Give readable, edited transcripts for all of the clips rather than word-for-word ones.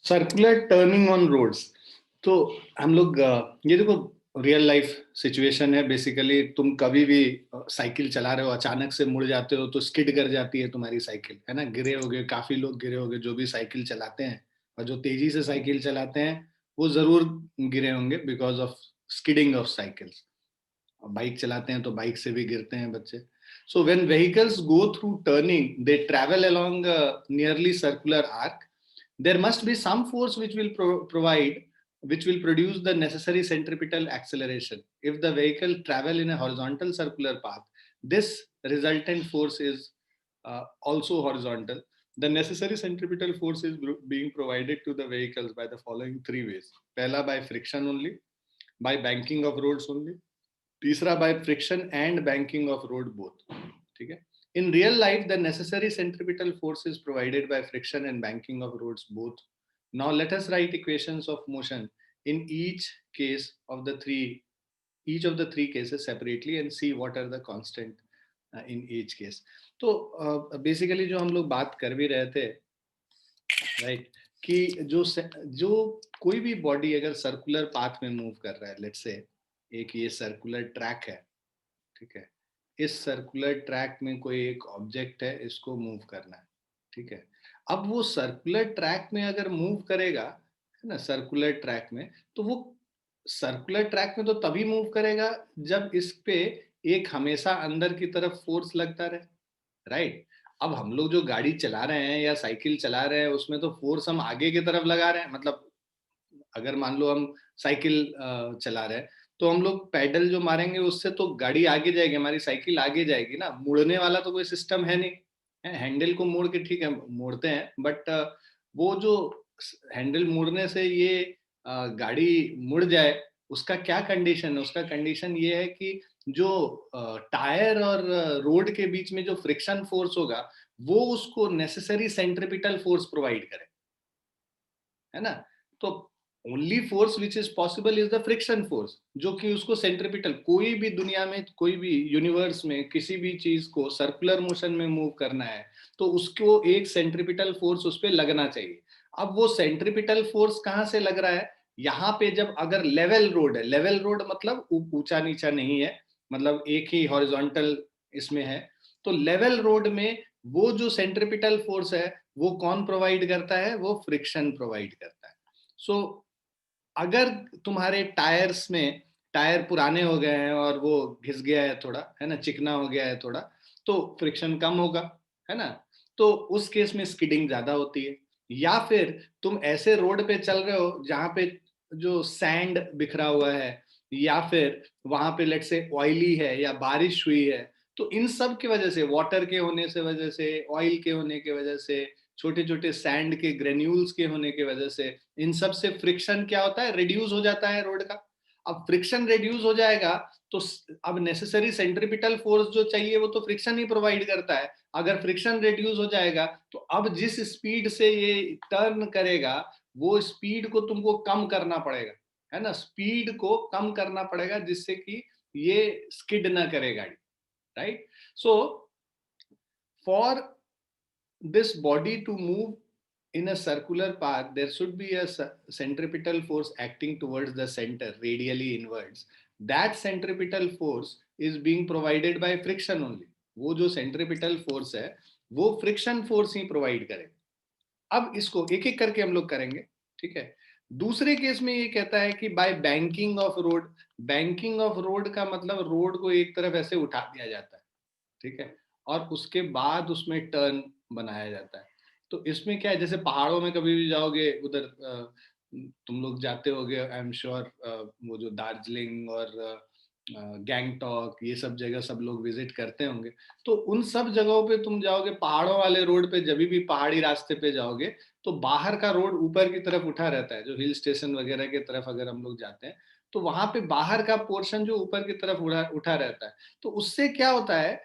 Circular turning on roads. तो हम लोग ये देखो, रियल लाइफ सिचुएशन है बेसिकली। तुम कभी भी साइकिल चला रहे हो, अचानक से मुड़ जाते हो तो स्किड कर जाती है तुम्हारी साइकिल, है ना। गिरे होगे, काफी लोग गिरे होंगे जो भी साइकिल चलाते हैं, और जो तेजी से साइकिल चलाते हैं वो जरूर गिरे होंगे because of skidding of cycles. Bike चलाते हैं तो बाइक से भी गिरते हैं बच्चे। So when vehicles go through turning they travel along nearly circular arc. There must be some force which will which will produce the necessary centripetal acceleration. If the vehicle travel in a horizontal circular path, this resultant force is also horizontal. The necessary centripetal force is being provided to the vehicles by the following three ways. Pehla, by friction only, by banking of roads only. तीसरा, by friction and banking of road both. ठीक है. In real life, the necessary centripetal force is provided by friction and banking of roads both. Now let us write equations of motion in each of the three cases separately and see what are the constant in each case. तो basically जो हम लोग बात कर भी रहे थे, right, कि जो कोई भी बॉडी अगर सर्कुलर पाथ में मूव कर रहा है, लेट्स से एक ये सर्कुलर ट्रैक है, ठीक है, इस सर्कुलर ट्रैक में कोई एक ऑब्जेक्ट है, इसको मूव करना है, ठीक है। अब वो सर्कुलर ट्रैक में अगर मूव करेगा, है ना, सर्कुलर ट्रैक में, तो वो सर्कुलर ट्रैक में तो तभी मूव करेगा जब इस पे एक हमेशा अंदर की तरफ फोर्स लगता रहे, राइट। अब हम लोग जो गाड़ी चला रहे हैं या साइकिल चला रहे हैं उसमें तो फोर्स हम आगे की तरफ लगा रहे हैं। मतलब अगर मान लो हम साइकिल चला रहे हैं तो हम लोग पैडल जो मारेंगे उससे तो गाड़ी आगे जाएगी, हमारी साइकिल आगे जाएगी ना। मुड़ने वाला तो कोई सिस्टम है नहीं है। हैंडल को मोड़ के, ठीक है, मोड़ते हैं, बट वो जो हैंडल मोड़ने से ये गाड़ी मुड़ जाए, उसका क्या कंडीशन है? उसका कंडीशन ये है कि जो टायर और रोड के बीच में जो फ्रिक्शन फोर्स होगा वो उसको नेसेसरी सेंट्रिपिटल फोर्स प्रोवाइड करे, है ना। तो only force which is possible is the friction force, जो कि उसको सेंट्रिपिटल, कोई भी दुनिया में, कोई भी यूनिवर्स में किसी भी चीज को सर्कुलर मोशन में मूव करना है तो उसको एक सेंट्रिपिटल फोर्स उस पर लगना चाहिए। अब वो सेंट्रिपिटल फोर्स कहाँ से लग रहा है? यहाँ पे जब अगर लेवल रोड है, लेवल रोड मतलब ऊंचा नीचा नहीं है, मतलब एक ही हॉरिजॉन्टल इसमें है, तो लेवल रोड में वो जो सेंट्रिपिटल फोर्स है वो कौन प्रोवाइड करता है? वो फ्रिक्शन प्रोवाइड करता है। सो अगर तुम्हारे टायर्स में, टायर पुराने हो गए हैं और वो घिस गया है थोड़ा, है ना, चिकना हो गया है थोड़ा, तो फ्रिक्शन कम होगा, है ना। तो उस केस में स्किडिंग ज्यादा होती है। या फिर तुम ऐसे रोड पे चल रहे हो जहां पे जो सैंड बिखरा हुआ है, या फिर वहां पे लेट से ऑयली है या बारिश हुई है, तो इन सब की वजह से, वाटर के होने से वजह से, ऑयल के होने की वजह से, छोटे छोटे सैंड के ग्रेन्यूल्स के होने की वजह से, इन सब से फ्रिक्शन क्या होता है? रिड्यूस हो जाता है रोड का। अब फ्रिक्शन रिड्यूस हो जाएगा तो अब नेसेसरी सेंट्रिपिटल फोर्स जो चाहिए वो तो फ्रिक्शन ही प्रोवाइड करता है। अगर फ्रिक्शन रिड्यूस हो जाएगा तो अब जिस स्पीड से ये टर्न करेगा वो स्पीड को तुमको कम करना पड़ेगा, है ना। स्पीड को कम करना पड़ेगा जिससे कि ये स्किड ना करे गाड़ी, right. So for this body to move in a circular path, there should be a centripetal force acting towards the center, radially inwards. That centripetal force is being provided by friction only. वो जो centripetal force है वो friction force ही provide करेगा। अब इसको एक एक करके हम लोग करेंगे, ठीक है। दूसरे केस में ये कहता है कि by banking of road. Banking of road का मतलब रोड को एक तरफ ऐसे उठा दिया जाता है, ठीक है, और उसके बाद उसमें टर्न बनाया जाता है। तो इसमें क्या है, जैसे पहाड़ों में कभी भी जाओगे उधर, तुम लोग जाते होगे आई एम श्योर, वो जो दार्जिलिंग और गैंगटॉक, ये सब जगह सब लोग विजिट करते होंगे। तो उन सब जगहों पे तुम जाओगे, पहाड़ों वाले रोड पे, जब भी पहाड़ी रास्ते पे जाओगे तो बाहर का रोड ऊपर की तरफ उठा रहता है। जो हिल स्टेशन वगैरह की तरफ अगर हम लोग जाते हैं तो वहां पे बाहर का पोर्शन जो ऊपर की तरफ उठा रहता है। तो उससे क्या होता है,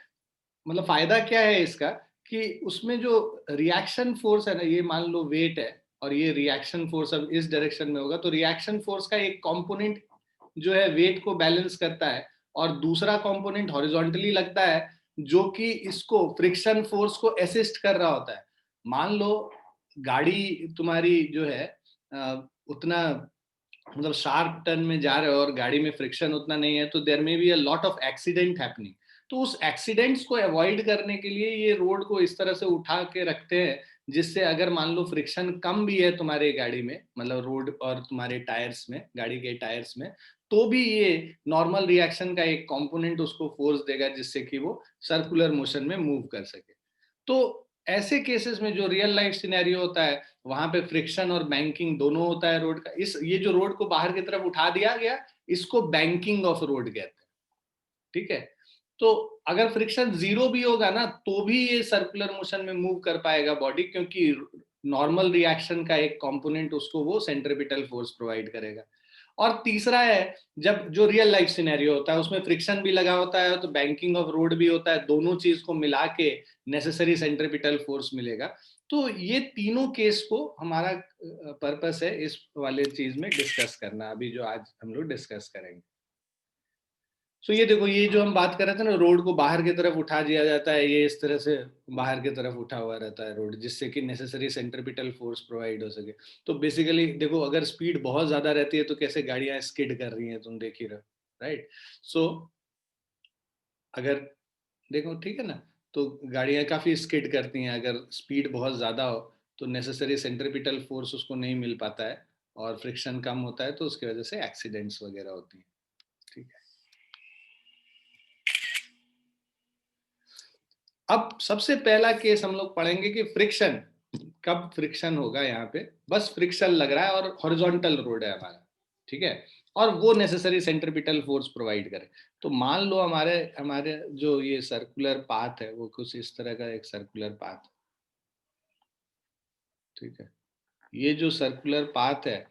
मतलब फायदा क्या है इसका, कि उसमें जो रिएक्शन फोर्स है ना, ये मान लो वेट है और ये रिएक्शन फोर्स अब इस डायरेक्शन में होगा, तो रिएक्शन फोर्स का एक कंपोनेंट जो है वेट को बैलेंस करता है और दूसरा कंपोनेंट हॉरिजॉन्टली लगता है जो कि इसको फ्रिक्शन फोर्स को असिस्ट कर रहा होता है। मान लो गाड़ी तुम्हारी जो है उतना मतलब शार्प टर्न में जा रहे हो और गाड़ी में फ्रिक्शन उतना नहीं है, तो there may be a lot of accident happening. तो उस एक्सीडेंट्स को अवॉइड करने के लिए ये रोड को इस तरह से उठा के रखते हैं, जिससे अगर मान लो फ्रिक्शन कम भी है तुम्हारे गाड़ी में, मतलब रोड और तुम्हारे टायर्स में, गाड़ी के टायर्स में, तो भी ये नॉर्मल रिएक्शन का एक कंपोनेंट उसको फोर्स देगा, जिससे कि वो सर्कुलर मोशन में मूव कर सके। तो ऐसे केसेस में जो रियल लाइफ सिनेरियो होता है, वहां पे फ्रिक्शन और बैंकिंग दोनों होता है रोड का। इस ये जो रोड को बाहर की तरफ उठा दिया गया, इसको बैंकिंग ऑफ रोड कहते हैं, ठीक है। तो अगर फ्रिक्शन जीरो भी होगा ना, तो भी ये सर्कुलर मोशन में मूव कर पाएगा बॉडी, क्योंकि नॉर्मल रिएक्शन का एक कंपोनेंट उसको वो सेंट्रीपिटल फोर्स प्रोवाइड करेगा। और तीसरा है, जब जो रियल लाइफ सिनेरियो होता है उसमें फ्रिक्शन भी लगा होता है, तो बैंकिंग ऑफ रोड भी होता है, दोनों चीज को मिला के नेसेसरी सेंट्रीपिटल फोर्स मिलेगा। तो ये तीनों केस को हमारा पर्पस है इस वाले चीज में डिस्कस करना, अभी जो आज हम लोग डिस्कस करेंगे। सो ये देखो, ये जो हम बात कर रहे थे ना, रोड को बाहर की तरफ उठा दिया जाता है, ये इस तरह से बाहर की तरफ उठा हुआ रहता है रोड, जिससे कि नेसेसरी सेंट्रीपिटल फोर्स प्रोवाइड हो सके। तो बेसिकली देखो, अगर स्पीड बहुत ज्यादा रहती है तो कैसे गाड़ियां स्किड कर रही हैं, तुम देख ही रहो, राइट। सो अगर देखो, ठीक है ना, तो गाड़ियां काफी स्किड करती हैं अगर स्पीड बहुत ज्यादा हो, तो नेसेसरी सेंट्रीपिटल फोर्स उसको नहीं मिल पाता है और फ्रिक्शन कम होता है, तो उसकी वजह से एक्सीडेंट्स वगैरह होती हैं, ठीक है। अब सबसे पहला केस हम लोग पढ़ेंगे कि फ्रिक्शन, कब फ्रिक्शन होगा। यहाँ पे बस फ्रिक्शन लग रहा है और हॉरिजॉन्टल रोड है हमारा, ठीक है, और वो नेसेसरी सेंट्रीपिटल फोर्स प्रोवाइड करे। तो मान लो हमारे हमारे जो ये सर्कुलर पाथ है, वो कुछ इस तरह का एक सर्कुलर पाथ, ठीक है। ये जो सर्कुलर पाथ है,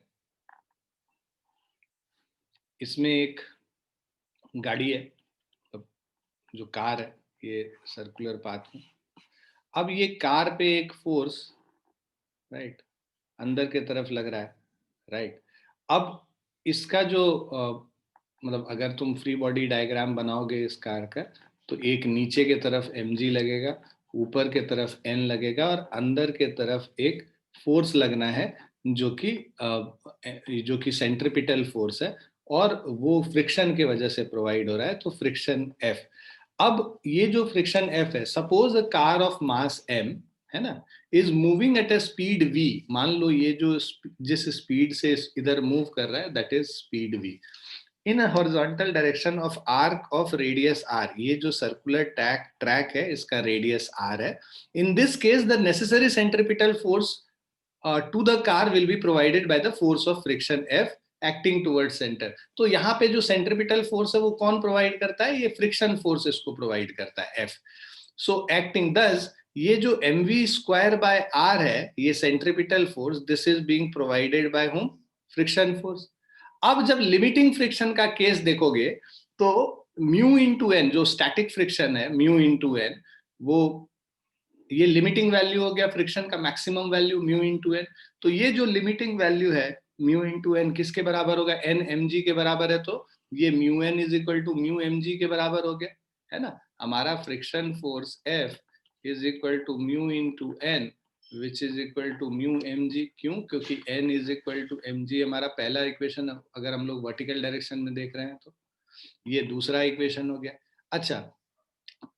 इसमें एक गाड़ी है, जो कार है, ये सर्कुलर पाथ में। अब ये कार पे एक फोर्स, राइट, अंदर के तरफ लग रहा है, राइट। अब इसका जो मतलब अगर तुम फ्री बॉडी डायग्राम बनाओगे इस कार का, तो एक नीचे के तरफ mg लगेगा, ऊपर के तरफ n लगेगा, और अंदर के तरफ एक फोर्स लगना है, जो कि सेंट्रीपिटल फोर्स है, और वो फ्रिक्शन की वजह से प्रोवाइड हो रहा है, तो फ्रिक्शन F। अब ये जो फ्रिक्शन F है, suppose a car of mass m, है ना, is moving at a speed v। मान लो ये जो जिस स्पीड से इधर मूव कर रहा है, that is speed v, in a horizontal direction of arc of radius r। ये जो सर्कुलर ट्रैक है, इसका रेडियस r है। In this case the necessary centripetal force to the car will be provided by the force of friction F acting towards centre. तो यहाँ पे जो centripetal force है वो कौन प्रोवाइड करता है? ये फ्रिक्शन फोर्स इसको प्रोवाइड करता है, F। सो एक्टिंग दस, ये जो mv स्क्वायर बाय r है, ये centripetal force, this is being provided by home, friction force. अब जब लिमिटिंग फ्रिक्शन का केस देखोगे, तो म्यू इंटू एन, जो स्टैटिक फ्रिक्शन है, म्यू इंटू एन, वो ये लिमिटिंग वैल्यू हो गया फ्रिक्शन का, maximum value mu into N. तो ये जो लिमिटिंग वैल्यू है म्यू इंटू एन, किसके बराबर होगा? एन एम जी के बराबर है, तो ये mu N is equal to mu m g के बराबर हो गया, है ना। हमारा friction force F is equal to mu into N, which is equal to mu m g. क्यों? क्योंकि N is equal to m g हमारा पहला इक्वेशन, अगर हम लोग वर्टिकल डायरेक्शन में देख रहे हैं तो ये दूसरा इक्वेशन हो गया। अच्छा,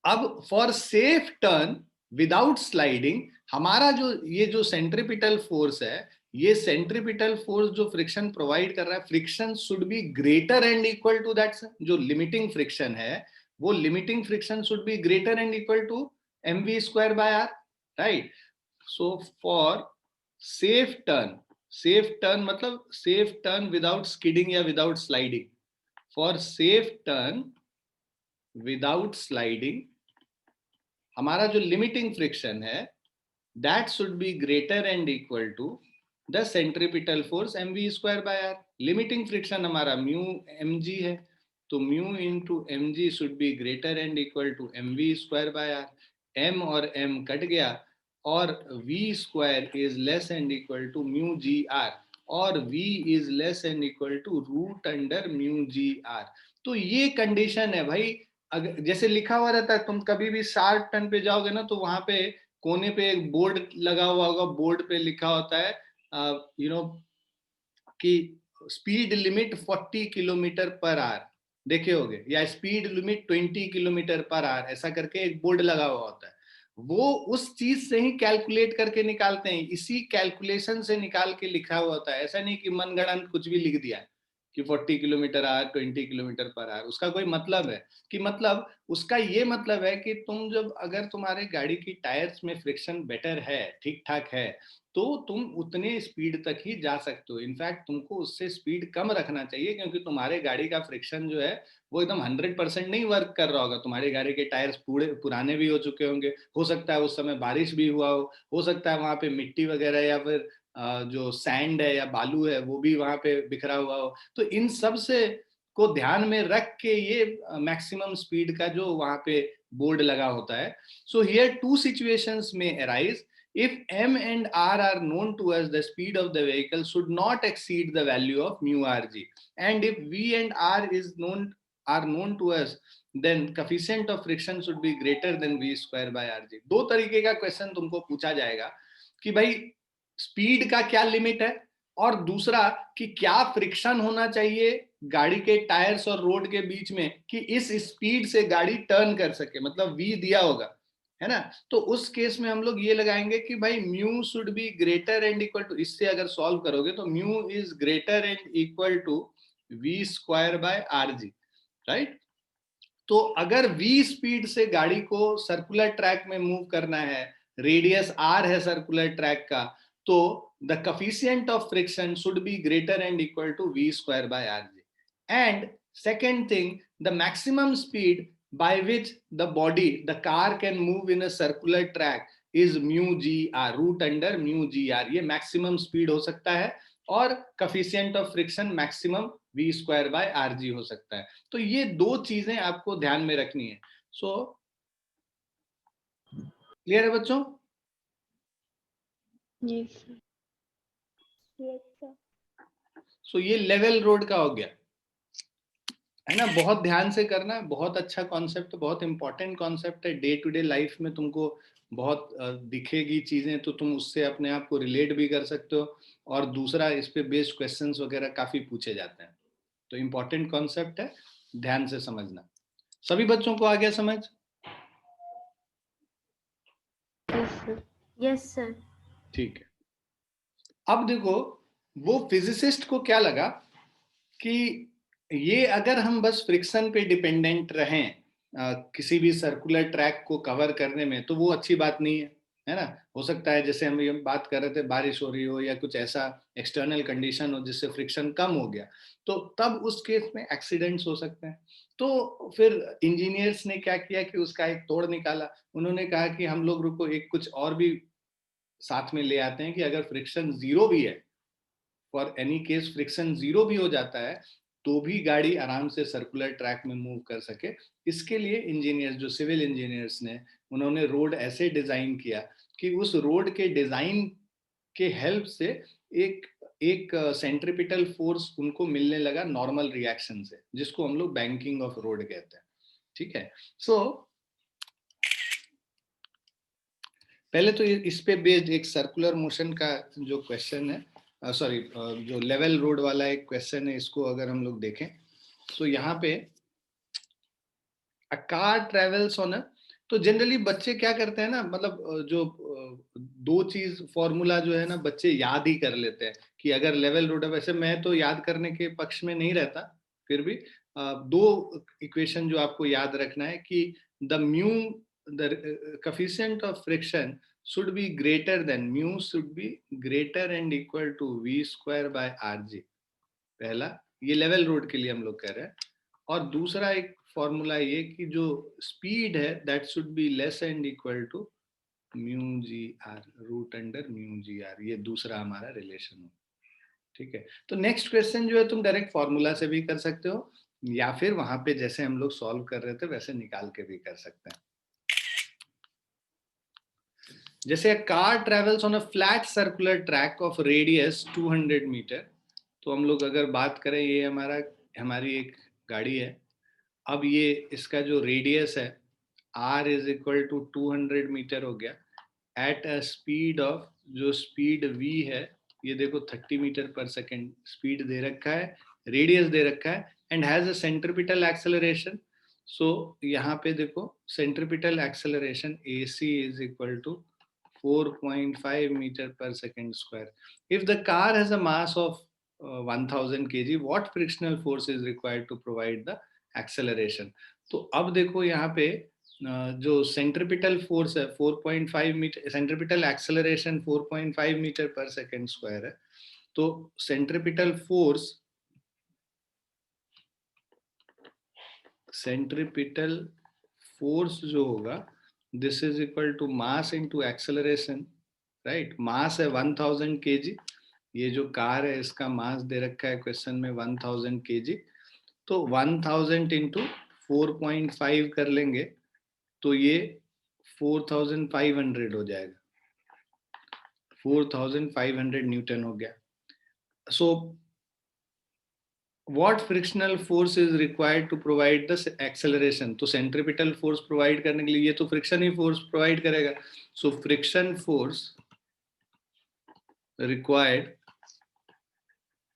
अब for safe turn without sliding, हमारा जो ये जो सेंट्रीपिटल फोर्स है, ये सेंट्रीपिटल फोर्स जो फ्रिक्शन प्रोवाइड कर रहा है, friction should be greater and equal to that. जो लिमिटिंग फ्रिक्शन है, वो limiting friction should be greater and equal to mv square by r, right. So for safe turn, safe turn मतलब safe turn without skidding या without sliding, for safe turn without sliding, हमारा जो limiting friction है, that should be greater and equal to the centripetal force mv square by r। Limiting friction हमारा mu mg है, तो mu into m g should be greater and equal to mv square by r। m और m cut गया, और v square is less and equal to mu g r, और v is less and equal to root under mu g r. तो ये condition है भाई। अगर जैसे लिखा हुआ रहता है, तुम कभी भी शार्प टर्न पे जाओगे ना, तो वहां पे कोने पे एक बोर्ड लगा हुआ होगा, बोर्ड पे लिखा होता है, यू नो, कि speed limit 40 kilometre per hour देखे होगे, या speed limit 20 kilometre per hour, ऐसा करके एक बोर्ड लगा हुआ होता है। वो उस चीज से ही कैलकुलेट करके निकालते हैं, इसी कैलकुलेशन से निकाल के लिखा हुआ होता है। ऐसा नहीं कि मनगढ़ंत कुछ भी लिख दिया है कि 40 kilometre our, 20 kilometre per hour. उसका कोई मतलब है कि मतलब उसका ये मतलब है कि तुम जब अगर तुम्हारे गाड़ी की टायर्स में फ्रिक्शन बेटर है, ठीक ठाक है, तो तुम उतने स्पीड तक ही जा सकते हो। इनफैक्ट तुमको उससे स्पीड कम रखना चाहिए, क्योंकि तुम्हारे गाड़ी का फ्रिक्शन जो है वो एकदम 100% नहीं वर्क कर रहा होगा। तुम्हारी गाड़ी के टायर्स पूरे पुराने भी हो चुके होंगे, हो सकता है उस समय बारिश भी हुआ हो सकता है वहां पे मिट्टी वगैरह या फिर जो सैंड है या बालू है वो भी वहां पे बिखरा हुआ हो। तो इन सब से को ध्यान में रख के ये मैक्सिमम स्पीड का जो वहां पे बोर्ड लगा होता है। सो हियर टू सिचुएशंस में arise. If m and r are known to us, the speed of the vehicle should not exceed the value of mu rg. And if v and r are known to us, then coefficient of friction should be greater than v square by rg. दो तरीके का question तुमको पूछा जाएगा कि भाई speed का क्या लिमिट है, और दूसरा कि क्या फ्रिक्शन होना चाहिए गाड़ी के टायर्स और रोड के बीच में कि इस स्पीड से गाड़ी टर्न कर सके, मतलब v दिया होगा, है ना। तो उस केस में हम लोग ये लगाएंगे कि भाई mu should be greater and equal to, इससे अगर सॉल्व करोगे तो mu is greater and equal to v square by r g, right. तो अगर v स्पीड से गाड़ी को सर्कुलर ट्रैक में मूव करना है, रेडियस r है सर्कुलर ट्रैक का, तो the coefficient of friction should be greater and equal to v square by rg. And second thing, the maximum speed by which the car can move in a circular track is mu g r, root under mu g r. ये maximum speed हो सकता है, और coefficient of friction maximum v square by r जी हो सकता है। तो ये दो चीजें आपको ध्यान में रखनी है। सो क्लियर है बच्चों? सो ये लेवल रोड का हो गया, है ना। बहुत ध्यान से करना, बहुत अच्छा कॉन्सेप्ट, बहुत इंपॉर्टेंट कॉन्सेप्ट है। डे टू डे लाइफ में तुमको बहुत दिखेगी चीजें, तो तुम उससे अपने आप को रिलेट भी कर सकते हो। और दूसरा, इस पे बेस्ड क्वेश्चंस वगैरह काफी पूछे जाते हैं। तो इंपॉर्टेंट कॉन्सेप्ट है, ध्यान से समझना। सभी बच्चों को आ गया समझ? Yes sir. ठीक है। अब देखो, वो फिजिसिस्ट को क्या लगा कि ये अगर हम बस फ्रिक्शन पे डिपेंडेंट रहें किसी भी सर्कुलर ट्रैक को कवर करने में, तो वो अच्छी बात नहीं है ना। हो सकता है जैसे हम ये बात कर रहे थे, बारिश हो रही हो या कुछ ऐसा एक्सटर्नल कंडीशन हो जिससे फ्रिक्शन कम हो गया, तो तब उस केस में एक्सीडेंट्स हो सकते हैं। तो फिर इंजीनियर्स ने क्या किया कि उसका एक तोड़ निकाला। उन्होंने कहा कि हम लोग रुको, एक कुछ और भी साथ में ले आते हैं कि अगर फ्रिक्शन जीरो भी है, for any case friction zero भी हो जाता है, तो भी गाड़ी आराम से सर्कुलर ट्रैक में मूव कर सके। इसके लिए इंजीनियर्स, जो सिविल इंजीनियर्स ने, उन्होंने रोड ऐसे डिजाइन किया कि उस रोड के डिजाइन के हेल्प से एक एक सेंट्रीपिटल फोर्स उनको मिलने लगा नॉर्मल रिएक्शन से, जिसको हम लोग बैंकिंग ऑफ रोड कहते हैं। ठीक है। सो पहले तो इस पे बेस्ड एक सर्कुलर मोशन का जो क्वेश्चन है, सॉरी जो लेवल रोड वाला एक क्वेश्चन है, इसको अगर हम लोग देखें तो यहाँ पे अ कार ट्रेवल्स ऑन अ, तो जनरली बच्चे क्या करते हैं ना, मतलब जो दो चीज फॉर्मूला जो है ना, बच्चे याद ही कर लेते हैं कि अगर लेवल रोड है। वैसे मैं तो याद करने के पक्ष में नहीं रहता, फिर भी दो इक्वेशन जो आपको याद रखना है कि the mu, the coefficient of friction should be greater than, mu should be greater and equal to v square by rg। पहला, ये लेवल रोड के लिए हम लोग कह रहे हैं। और दूसरा एक फॉर्मूला ये कि जो स्पीड है that should be less and equal to mu g r, root under mu g r. ये दूसरा हमारा रिलेशन है। ठीक है। तो नेक्स्ट क्वेश्चन जो है तुम डायरेक्ट फॉर्मूला से भी कर सकते हो, या फिर वहां पे जैसे हम लोग सॉल्व कर रहे थे वैसे निकाल के भी कर सकते हैं। जैसे car travels on a flat circular track of radius 200 metre. तो हम लोग अगर बात करें, ये हमारी एक गाड़ी है। अब ये इसका जो रेडियस है r is equal to 200 metre हो गया, एट अ स्पीड ऑफ, जो स्पीड v है ये देखो 30 मीटर पर सेकेंड स्पीड दे रखा है, रेडियस दे रखा है, and has a centripetal acceleration. So यहाँ पे देखो centripetal acceleration AC is equal to 4.5 meter per second square. If the car has a mass of 1000 kg, what frictional force is required to provide the acceleration? तो अब देखो यहाँ पे जो centripetal force है 4.5 metre, centripetal acceleration 4.5 metre per second square है. तो centripetal force जो होगा, this is equal to mass into acceleration, right. Mass है 1000 kg. ये जो कार है इसका मास दे रखा है क्वेश्चन में 1000 kg. तो 1000 इंटू 4.5 कर लेंगे तो ये 4500 हो जाएगा. 4500 न्यूटन हो गया. सो what frictional force is required to provide the acceleration? तो सेंट्रिपिटल फोर्स प्रोवाइड करने के लिए ये तो फ्रिक्शन ही फोर्स प्रोवाइड करेगा. सो फ्रिक्शन फोर्स रिक्वायर्ड,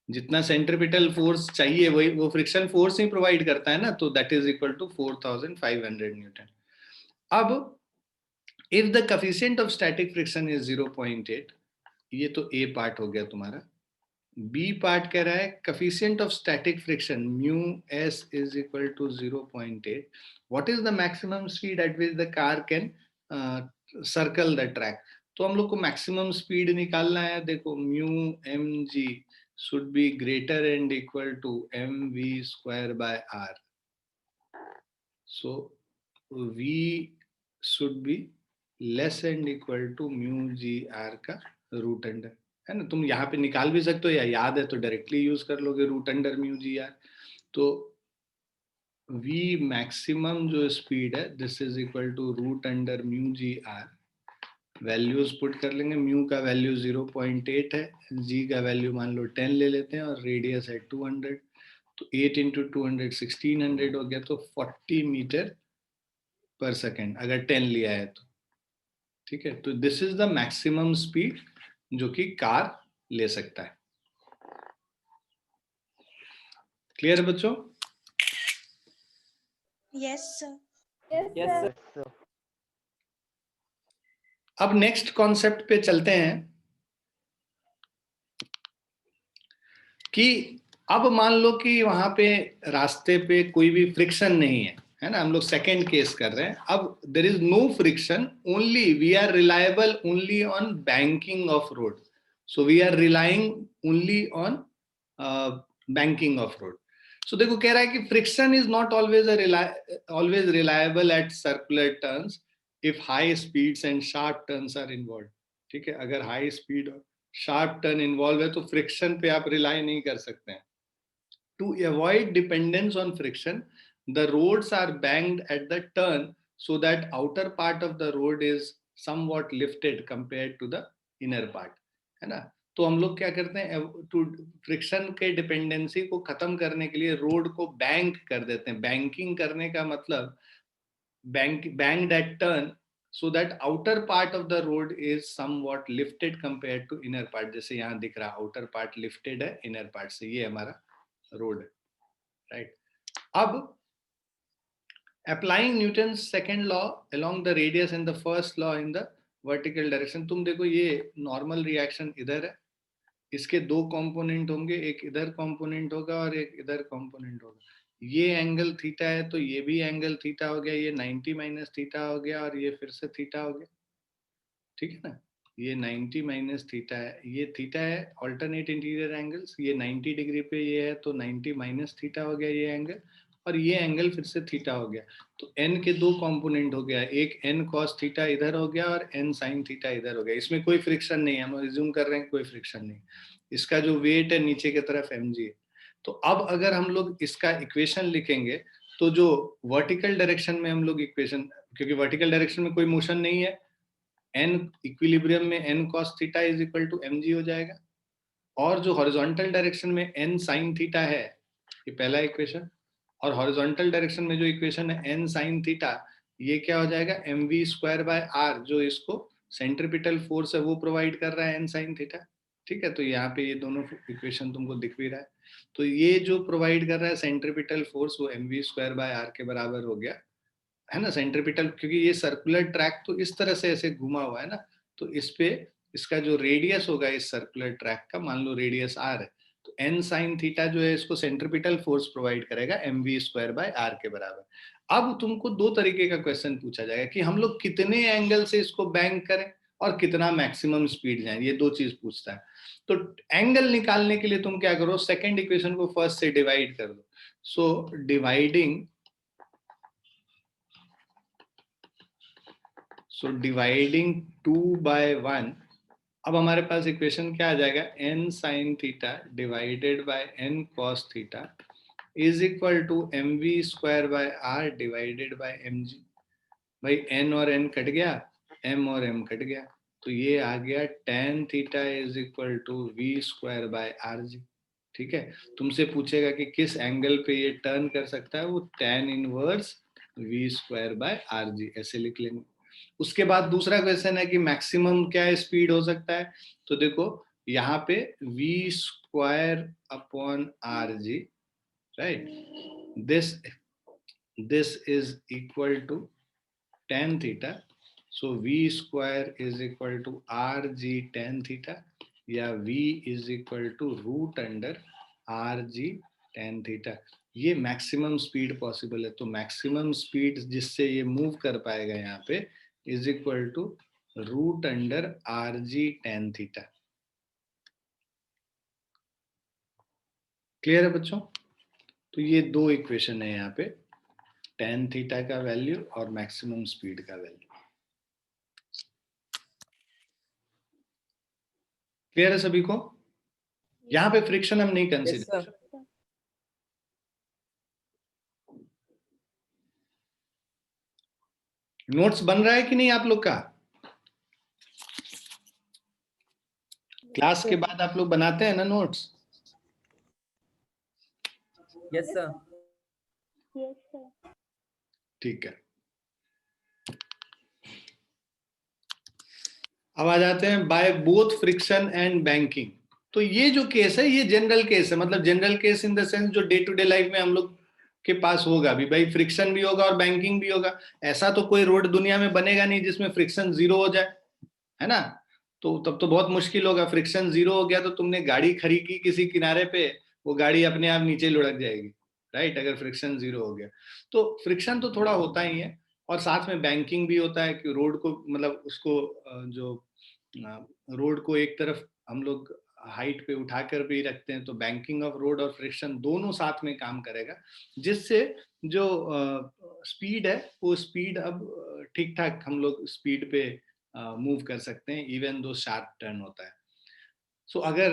जितना सेंट्रिपिटल फोर्स चाहिए वही वो फ्रिक्शन फोर्स ही प्रोवाइड करता है ना, तो that is equal to 4500 newton. अब if the coefficient of static friction is 0.8, ये तो ए पार्ट हो गया तुम्हारा. बी पार्ट कह रहा है coefficient of static friction mu s is equal to 0.8. What is the maximum speed at which the car can circle the track? तो हम लोग को मैक्सिमम स्पीड निकालना है. देखो mu m g should be greater and equal to mv square by r. So v should be less and equal to mu g r का root under, है ना. तुम यहाँ पे निकाल भी सकते हो या याद है तो डायरेक्टली यूज कर लोगे root under mu g r. तो v मैक्सिमम जो स्पीड है this is equal to root under mu g r. Values put कर लेंगे. म्यू का वैल्यू 0.8 है, जी का वैल्यू मान लो 10 ले लेते हैं और रेडियस है 200. तो 8 इंटू 200 1600 हो गया. तो 40 मीटर पर सेकेंड अगर 10 लिया है तो ठीक है. तो this is the maximum speed जो कि कार ले सकता है. क्लियर है बच्चों? Yes sir. Yes, sir. अब नेक्स्ट कॉन्सेप्ट पे चलते हैं कि अब मान लो कि वहां पे रास्ते पे कोई भी फ्रिक्शन नहीं है ना. हम लोग सेकेंड केस कर रहे हैं. अब there is no friction, only we are reliable only on banking of road. So we are relying only on banking of road. सो देखो कह रहा है कि friction is not always reliable at circular turns if high speeds and sharp turns are involved. ठीक है, अगर high speed और शार्प टर्न इन्वॉल्व है तो फ्रिक्शन पे आप रिलाई नहीं कर सकते हैं. To avoid dependence on friction the roads are banked at the turn so that outer part of the road is somewhat lifted compared to the inner part, है ना. तो हम लोग क्या करते हैं, टू फ्रिक्शन के डिपेंडेंसी को खत्म करने के लिए रोड को बैंक कर देते हैं. बैंकिंग करने का मतलब banked at turn so that outer part of the road is somewhat lifted compared to inner part. जैसे यहाँ दिख रहा outer part lifted है inner part से, ये हमारा road है, right. अब applying Newton's second law along the radius and the first law in the vertical direction. तुम देखो ये normal reaction इधर है, इसके दो कंपोनेंट होंगे, एक इधर कंपोनेंट होगा और एक इधर कंपोनेंट होगा. ये एंगल थीटा है तो ये भी एंगल थीटा हो गया, ये 90 माइनस थीटा हो गया और ये फिर से थीटा हो गया. ठीक है ना. ये 90 माइनस थीटा है, ये थीटा है ऑल्टरनेट इंटीरियर एंगल्स. ये 90 डिग्री पे ये है तो 90 माइनस थीटा हो गया ये एंगल, और ये एंगल फिर से थीटा हो गया. तो n के दो कंपोनेंट हो गया, एक n cos थीटा इधर हो गया और n sin थीटा इधर हो गया. इसमें कोई फ्रिक्शन नहीं है, हम रिज्यूम कर रहे हैं कोई फ्रिक्शन नहीं. इसका जो वेट है नीचे की तरफ mg है. तो अब अगर हम लोग इसका इक्वेशन लिखेंगे तो जो वर्टिकल डायरेक्शन में हम लोग इक्वेशन, क्योंकि वर्टिकल डायरेक्शन में कोई मोशन नहीं है, n इक्विलिब्रियम में n cos theta is equal to mg हो जाएगा. और जो हॉरिजॉन्टल डायरेक्शन में n sin थीटा है, ये पहला इक्वेशन, और हॉरिजॉन्टल डायरेक्शन में जो इक्वेशन है n sin थीटा, ये क्या हो जाएगा mv स्क्वायर बाय r, जो इसको सेंट्रिपिटल फोर्स है वो प्रोवाइड कर रहा है n sin थीटा. ठीक है, तो यहाँ पे ये दोनों इक्वेशन तुमको दिख भी रहा है। तो ये जो प्रोवाइड कर रहा है सेंट्रीपिटल फोर्स वो mv²/r के बराबर हो गया, है ना। सेंट्रीपिटल, क्योंकि ये सर्कुलर ट्रैक तो इस तरह से ऐसे घुमा हुआ है ना, तो इस पे इसका जो रेडियस होगा इस सर्कुलर ट्रैक का, मान लो रेडियस r है, तो n sin थीटा जो है इसको सेंट्रीपिटल फोर्स प्रोवाइड करेगा mv²/r के बराबर। अब तुमको दो तरीके का क्वेश्चन पूछा जाएगा कि हम लोग कितने एंगल से इसको बैंक करें और कितना मैक्सिमम स्पीड जाए, ये दो चीज पूछता है। तो एंगल निकालने के लिए तुम क्या करो, सेकेंड इक्वेशन को फर्स्ट से डिवाइड कर दो। सो डिवाइडिंग 2/1, अब हमारे पास इक्वेशन क्या आ जाएगा, n sin theta divided by n cos theta is equal to mv²/r divided by mg। भाई n और n कट गया, m और m कट गया, तो ये आ गया tan theta is equal to v²/rg। ठीक है, तुमसे पूछेगा कि किस एंगल पे ये टर्न कर सकता है, वो tan इनवर्स v²/rg ऐसे लिख लेंगे। उसके बाद दूसरा क्वेश्चन है कि मैक्सिमम क्या स्पीड हो सकता है, तो देखो यहाँ पे v²/rg, right, this is equal to tan theta, so v² is equal to rg tan theta, या v is equal to √rg tan theta. ये मैक्सिमम स्पीड पॉसिबल है, तो मैक्सिमम स्पीड जिससे ये मूव कर पाएगा यहाँ पे is equal to √rg tan theta. Clear है बच्चों? तो ये दो इक्वेशन है यहाँ पे, tan थीटा का वैल्यू और मैक्सिमम स्पीड का वैल्यू। क्लियर है सभी को? यहाँ पे फ्रिक्शन हम नहीं कंसीडर कर। नोट्स बन रहा है कि नहीं आप लोग का? क्लास के बाद आप लोग बनाते हैं ना notes? Yes sir. Yes sir. ठीक है, अब आ जाते हैं by both friction and banking. तो ये जो केस है ये जनरल केस है, मतलब general case in the sense जो डे टू डे लाइफ में हम लोग के पास होगा भी, भाई फ्रिक्शन भी होगा और बैंकिंग भी होगा। ऐसा तो कोई रोड दुनिया में बनेगा नहीं जिसमें फ्रिक्शन जीरो हो जाए, है ना। तो तब तो बहुत मुश्किल होगा, फ्रिक्शन जीरो हो गया तो तुमने गाड़ी खड़ी की किसी किनारे पे, वो गाड़ी अपने आप नीचे लुढ़क जाएगी, राइट, अगर फ्रिक्शन जीरो हो गया। तो फ्रिक्शन तो थोड़ा होता ही है, और साथ में बैंकिंग भी होता है कि रोड को, मतलब उसको जो रोड को एक तरफ हम लोग हाइट पे उठाकर भी रखते हैं, तो बैंकिंग ऑफ रोड और फ्रिक्शन दोनों साथ में काम करेगा, जिससे जो स्पीड है वो स्पीड अब ठीक ठाक हम लोग स्पीड पे मूव कर सकते हैं, इवन दो शार्प टर्न होता है। सो अगर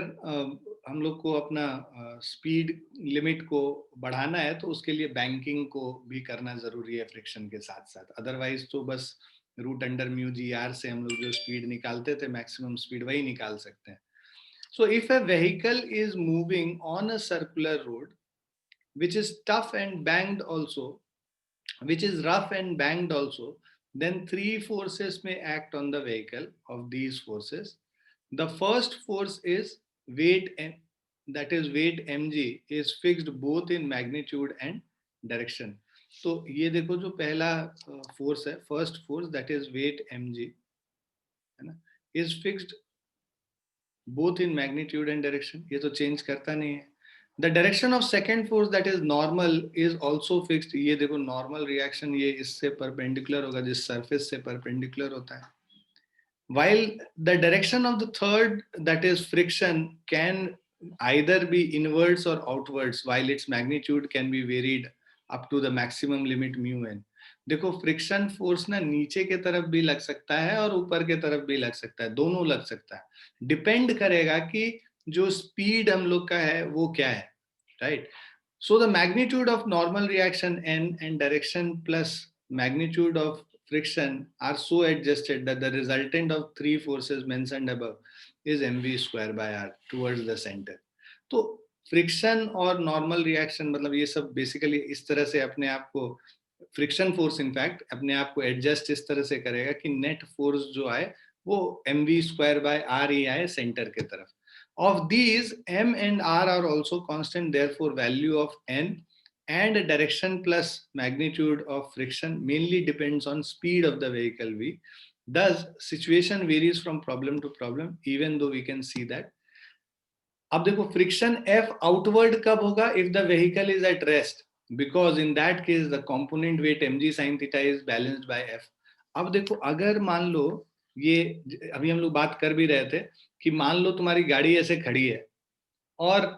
हम लोग को अपना स्पीड लिमिट को बढ़ाना है तो उसके लिए बैंकिंग को भी करना जरूरी है फ्रिक्शन के साथ साथ, अदरवाइज तो बस √μ/g से हम लोग जो स्पीड निकालते थे मैक्सिमम स्पीड वही निकाल सकते हैं। So if a vehicle is moving on a circular road which is tough and banged also, which is rough and banged also, then three forces may act on the vehicle of these forces. The first force is weight, that is weight mg is fixed both in magnitude and direction. तो ये देखो जो पहला force है, first force that is weight mg, है ना, is fixed both in magnitude and direction, ये तो चेंज करता नहीं है। The direction of second force that is normal is also fixed, ये देखो नॉर्मल रिएक्शन ये इससे परपेंडिकुलर होगा, जिस सरफेस से परपेंडिकुलर होता है। while the direction of the third, that is friction, can either be inwards or outwards, while its magnitude can be varied up to the maximum limit mu n। देखो friction force ना नीचे के तरफ भी लग सकता है और ऊपर के तरफ भी लग सकता है, दोनों लग सकता है, डिपेंड करेगा कि जो स्पीड हम लोग का है वो क्या है, right. So the magnitude of normal reaction n and direction plus magnitude of friction are so adjusted that the resultant of three forces mentioned above is mv²/r towards the center। तो friction और normal reaction मतलब ये सब basically इस तरह से अपने आप को, फ्रिक्शन फोर्स इनफैक्ट अपने आप को एडजस्ट इस तरह से करेगा कि नेट फोर्स जो आए वो mv²/r ही आए सेंटर के तरफ। Of these, m and r are also constant, therefore value of n and direction plus magnitude of friction mainly depends on speed of the vehicle v. Thus situation varies from problem to problem, even though we can see that. अब देखो friction F outward कब होगा? If the vehicle is at rest, because in that case the component weight mg sin theta is balanced by F. अब देखो अगर मान लो ये, अभी हम लोग बात कर भी रहे थे कि मान लो तुम्हारी गाड़ी ऐसे खड़ी है और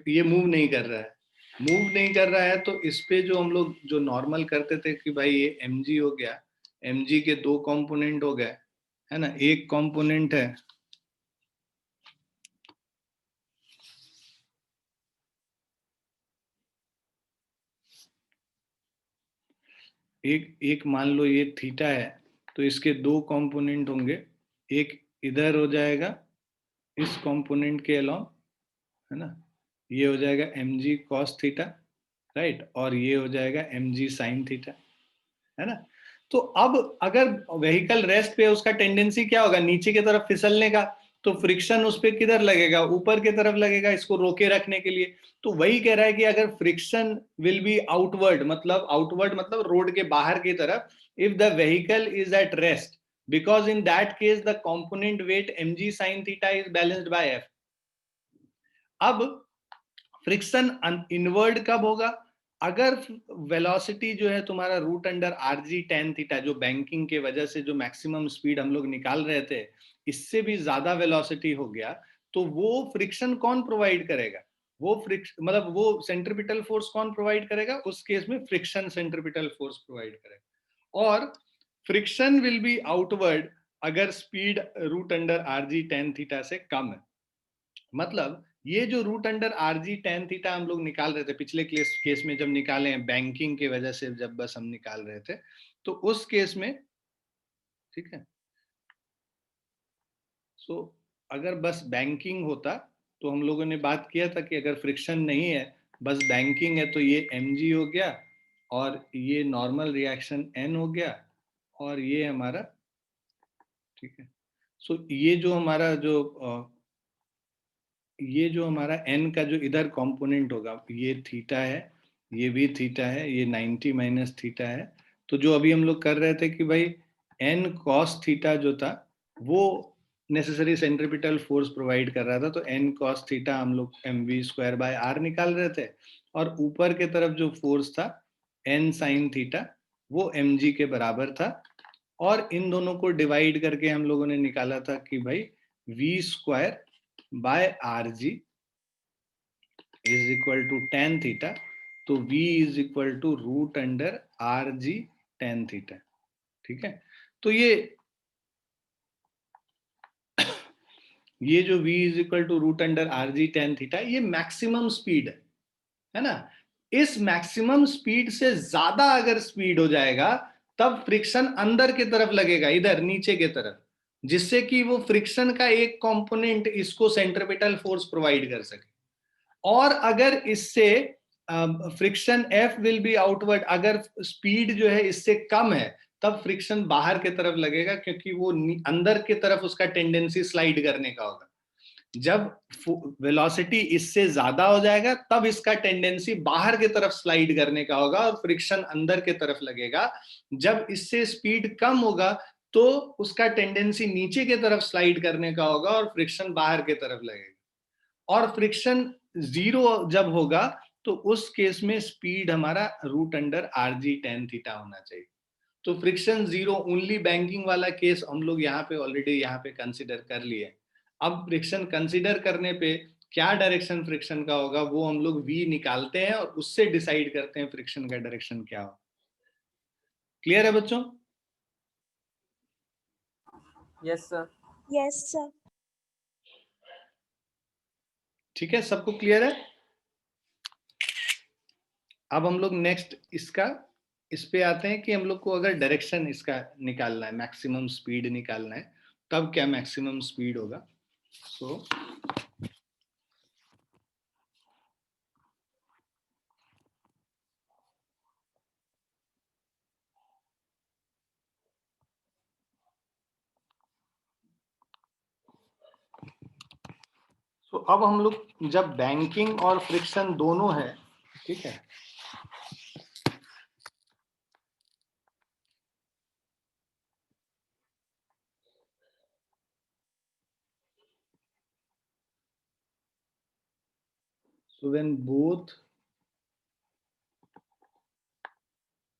ये मूव नहीं कर रहा है, मूव नहीं कर रहा है, तो इस पे जो हम लोग जो नॉर्मल करते थे कि भाई ये mg हो गया, mg के दो कंपोनेंट हो गए, है ना, एक कंपोनेंट है एक मान लो ये थीटा है, तो इसके दो कंपोनेंट होंगे, एक इधर हो जाएगा इस कंपोनेंट के अलोंग, है ना, ये हो जाएगा mg cos थीटा, राइट, और ये हो जाएगा mg sin थीटा, है ना. तो अब अगर व्हीकल रेस्ट पे, उसका टेंडेंसी क्या होगा? नीचे की तरफ फिसलने का. तो फ्रिक्शन उस पे किधर लगेगा? ऊपर की तरफ लगेगा, इसको रोके रखने के लिए. तो वही कह रहा है कि अगर फ्रिक्शन विल बी आउटवर्ड मतलब रोड के बाहर की तरफ, if the vehicle is at rest, because in that case the component weight mg sin theta is balanced by F. अब फ्रिक्शन इनवर्ड कब होगा? अगर वेलोसिटी जो है तुम्हारा root under r g tan theta, जो बैंकिंग के वजह से जो मैक्सिमम स्पीड हम लोग निकाल रहे थे, इससे भी ज्यादा वेलोसिटी हो गया, तो वो फ्रिक्शन कौन प्रोवाइड करेगा? वो फ्रिक्शन मतलब वो सेंट्रिपिटल फोर्स कौन प्रोवाइड करेगा? उस केस में फ्रिक्शन सेंट्रिपिटल फोर्स प्रोवाइड करेगा. और फ्रिक्शन विल बी आउटवर्ड अगर speed root under r g tan theta से कम है. मतलब ये जो root under r g tan theta हम लोग निकाल रहे थे पिछले केस में, जब निकाले हैं बैंकिंग की वजह से, जब बस हम निकाल रहे थे, तो उस केस में, ठीक है, सो अगर बस बैंकिंग होता तो हम लोगों ने बात किया था कि अगर फ्रिक्शन नहीं है, बस बैंकिंग है, तो ये mg हो गया और ये नॉर्मल रिएक्शन n हो गया और ये हमारा, ठीक है, सो ये जो हमारा n का जो इधर कंपोनेंट होगा, ये थीटा है, ये भी थीटा है, ये 90 माइनस थीटा है. तो जो अभी हम लोग कर रहे थे कि भाई n cos थीटा जो था वो नेसेसरी सेंट्रिपिटल फोर्स प्रोवाइड कर रहा था, तो n cos थीटा हम लोग mv स्क्वायर बाय r निकाल रहे थे, और ऊपर के तरफ जो फोर्स था n sin थीटा वो mg के बराबर था, और इन दोनों को डिवाइड करके हम लोगों ने निकाला था कि भाई v square by r g is equal to tan theta, तो v is equal to root under r g tan theta. ठीक है, तो ये जो v is equal to root under r g tan theta, ये मैक्सिमम स्पीड है ना. इस मैक्सिमम स्पीड से ज्यादा अगर स्पीड हो जाएगा, तब फ्रिक्शन अंदर की तरफ लगेगा, इधर नीचे की तरफ, जिससे कि वो फ्रिक्शन का एक कंपोनेंट इसको सेंट्रिपिटल फोर्स प्रोवाइड कर सके. और अगर इससे friction F will be outward, अगर स्पीड जो है इससे कम है, तब फ्रिक्शन बाहर की तरफ लगेगा, क्योंकि वो अंदर की तरफ उसका टेंडेंसी स्लाइड करने का होगा. जब वेलोसिटी इससे ज्यादा हो जाएगा, तब इसका टेंडेंसी बाहर की तरफ स्लाइड करने का होगा और फ्रिक्शन अंदर की तरफ लगेगा. जब इससे स्पीड कम होगा, तो उसका टेंडेंसी नीचे की तरफ स्लाइड करने का होगा और फ्रिक्शन बाहर की तरफ लगेगा. और फ्रिक्शन जीरो जब होगा, तो उस केस में स्पीड हमारा root under r g tan theta होना चाहिए. तो फ्रिक्शन जीरो ओनली बैंकिंग वाला केस हम लोग यहाँ पे ऑलरेडी यहाँ पे कंसिडर कर लिए. अब फ्रिक्शन कंसिडर करने पे क्या डायरेक्शन फ्रिक्शन का होगा, वो हम लोग v निकालते हैं और उससे डिसाइड करते हैं फ्रिक्शन का डायरेक्शन क्या हो. क्लियर है बच्चों? Yes sir. Yes, sir. ठीक है, सबको क्लियर है? अब हम लोग नेक्स्ट इस पे आते हैं कि हम लोग को अगर डायरेक्शन इसका निकालना है, मैक्सिमम स्पीड निकालना है, तब क्या मैक्सिमम स्पीड होगा. सो अब हम लोग जब बैंकिंग और फ्रिक्शन दोनों है, ठीक है, so when both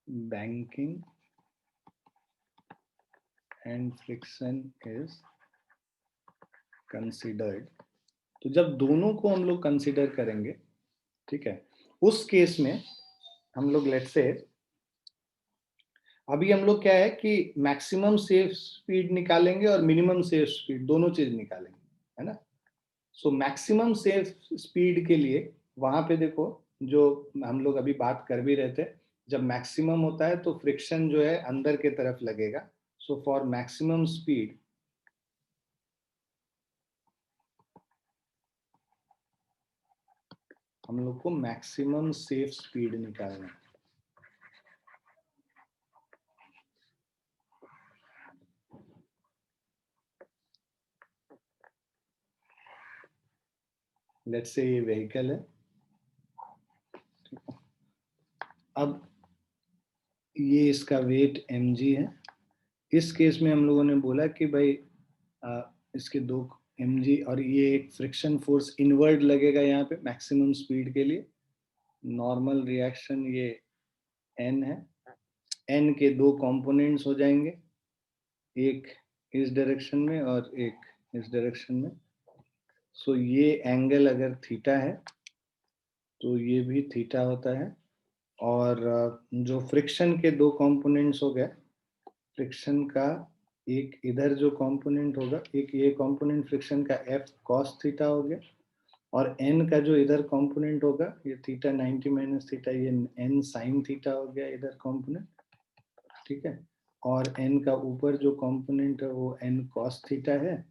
banking and friction is considered, तो जब दोनों को हम लोग कंसिडर करेंगे, ठीक है, उस केस में हम लोग लेट्स से अभी हम लोग क्या है कि मैक्सिमम सेफ स्पीड निकालेंगे और मिनिमम सेफ स्पीड दोनों चीज निकालेंगे, है ना। सो मैक्सिमम सेफ स्पीड के लिए वहां पे देखो, जो हम लोग अभी बात कर भी रहे थे, जब मैक्सिमम होता है तो फ्रिक्शन जो है अंदर के तरफ लगेगा। सो फॉर मैक्सिमम स्पीड हम लोग को मैक्सिमम सेफ स्पीड निकालना है। लेट्स से ये व्हीकल है, अब ये इसका वेट mg है। इस केस में हम लोगों ने बोला कि भाई इसके 2 mg और ये एक फ्रिक्शन फोर्स इनवर्ड लगेगा यहाँ पे मैक्सिमम स्पीड के लिए। नॉर्मल रिएक्शन ये n है, n के 2 कंपोनेंट्स हो जाएंगे, एक इस डायरेक्शन में और एक इस डायरेक्शन में। सो ये एंगल अगर थीटा है तो ये भी थीटा होता है। और जो फ्रिक्शन के 2 कंपोनेंट्स हो गए, फ्रिक्शन का एक इधर जो कंपोनेंट होगा, एक ये कंपोनेंट फ्रिक्शन का F cos थीटा हो गया, और n का जो इधर कंपोनेंट होगा ये थीटा 90 माइनस थीटा, ये n sin थीटा हो गया इधर कंपोनेंट, ठीक है। और n का ऊपर जो कंपोनेंट है वो n cos थीटा है,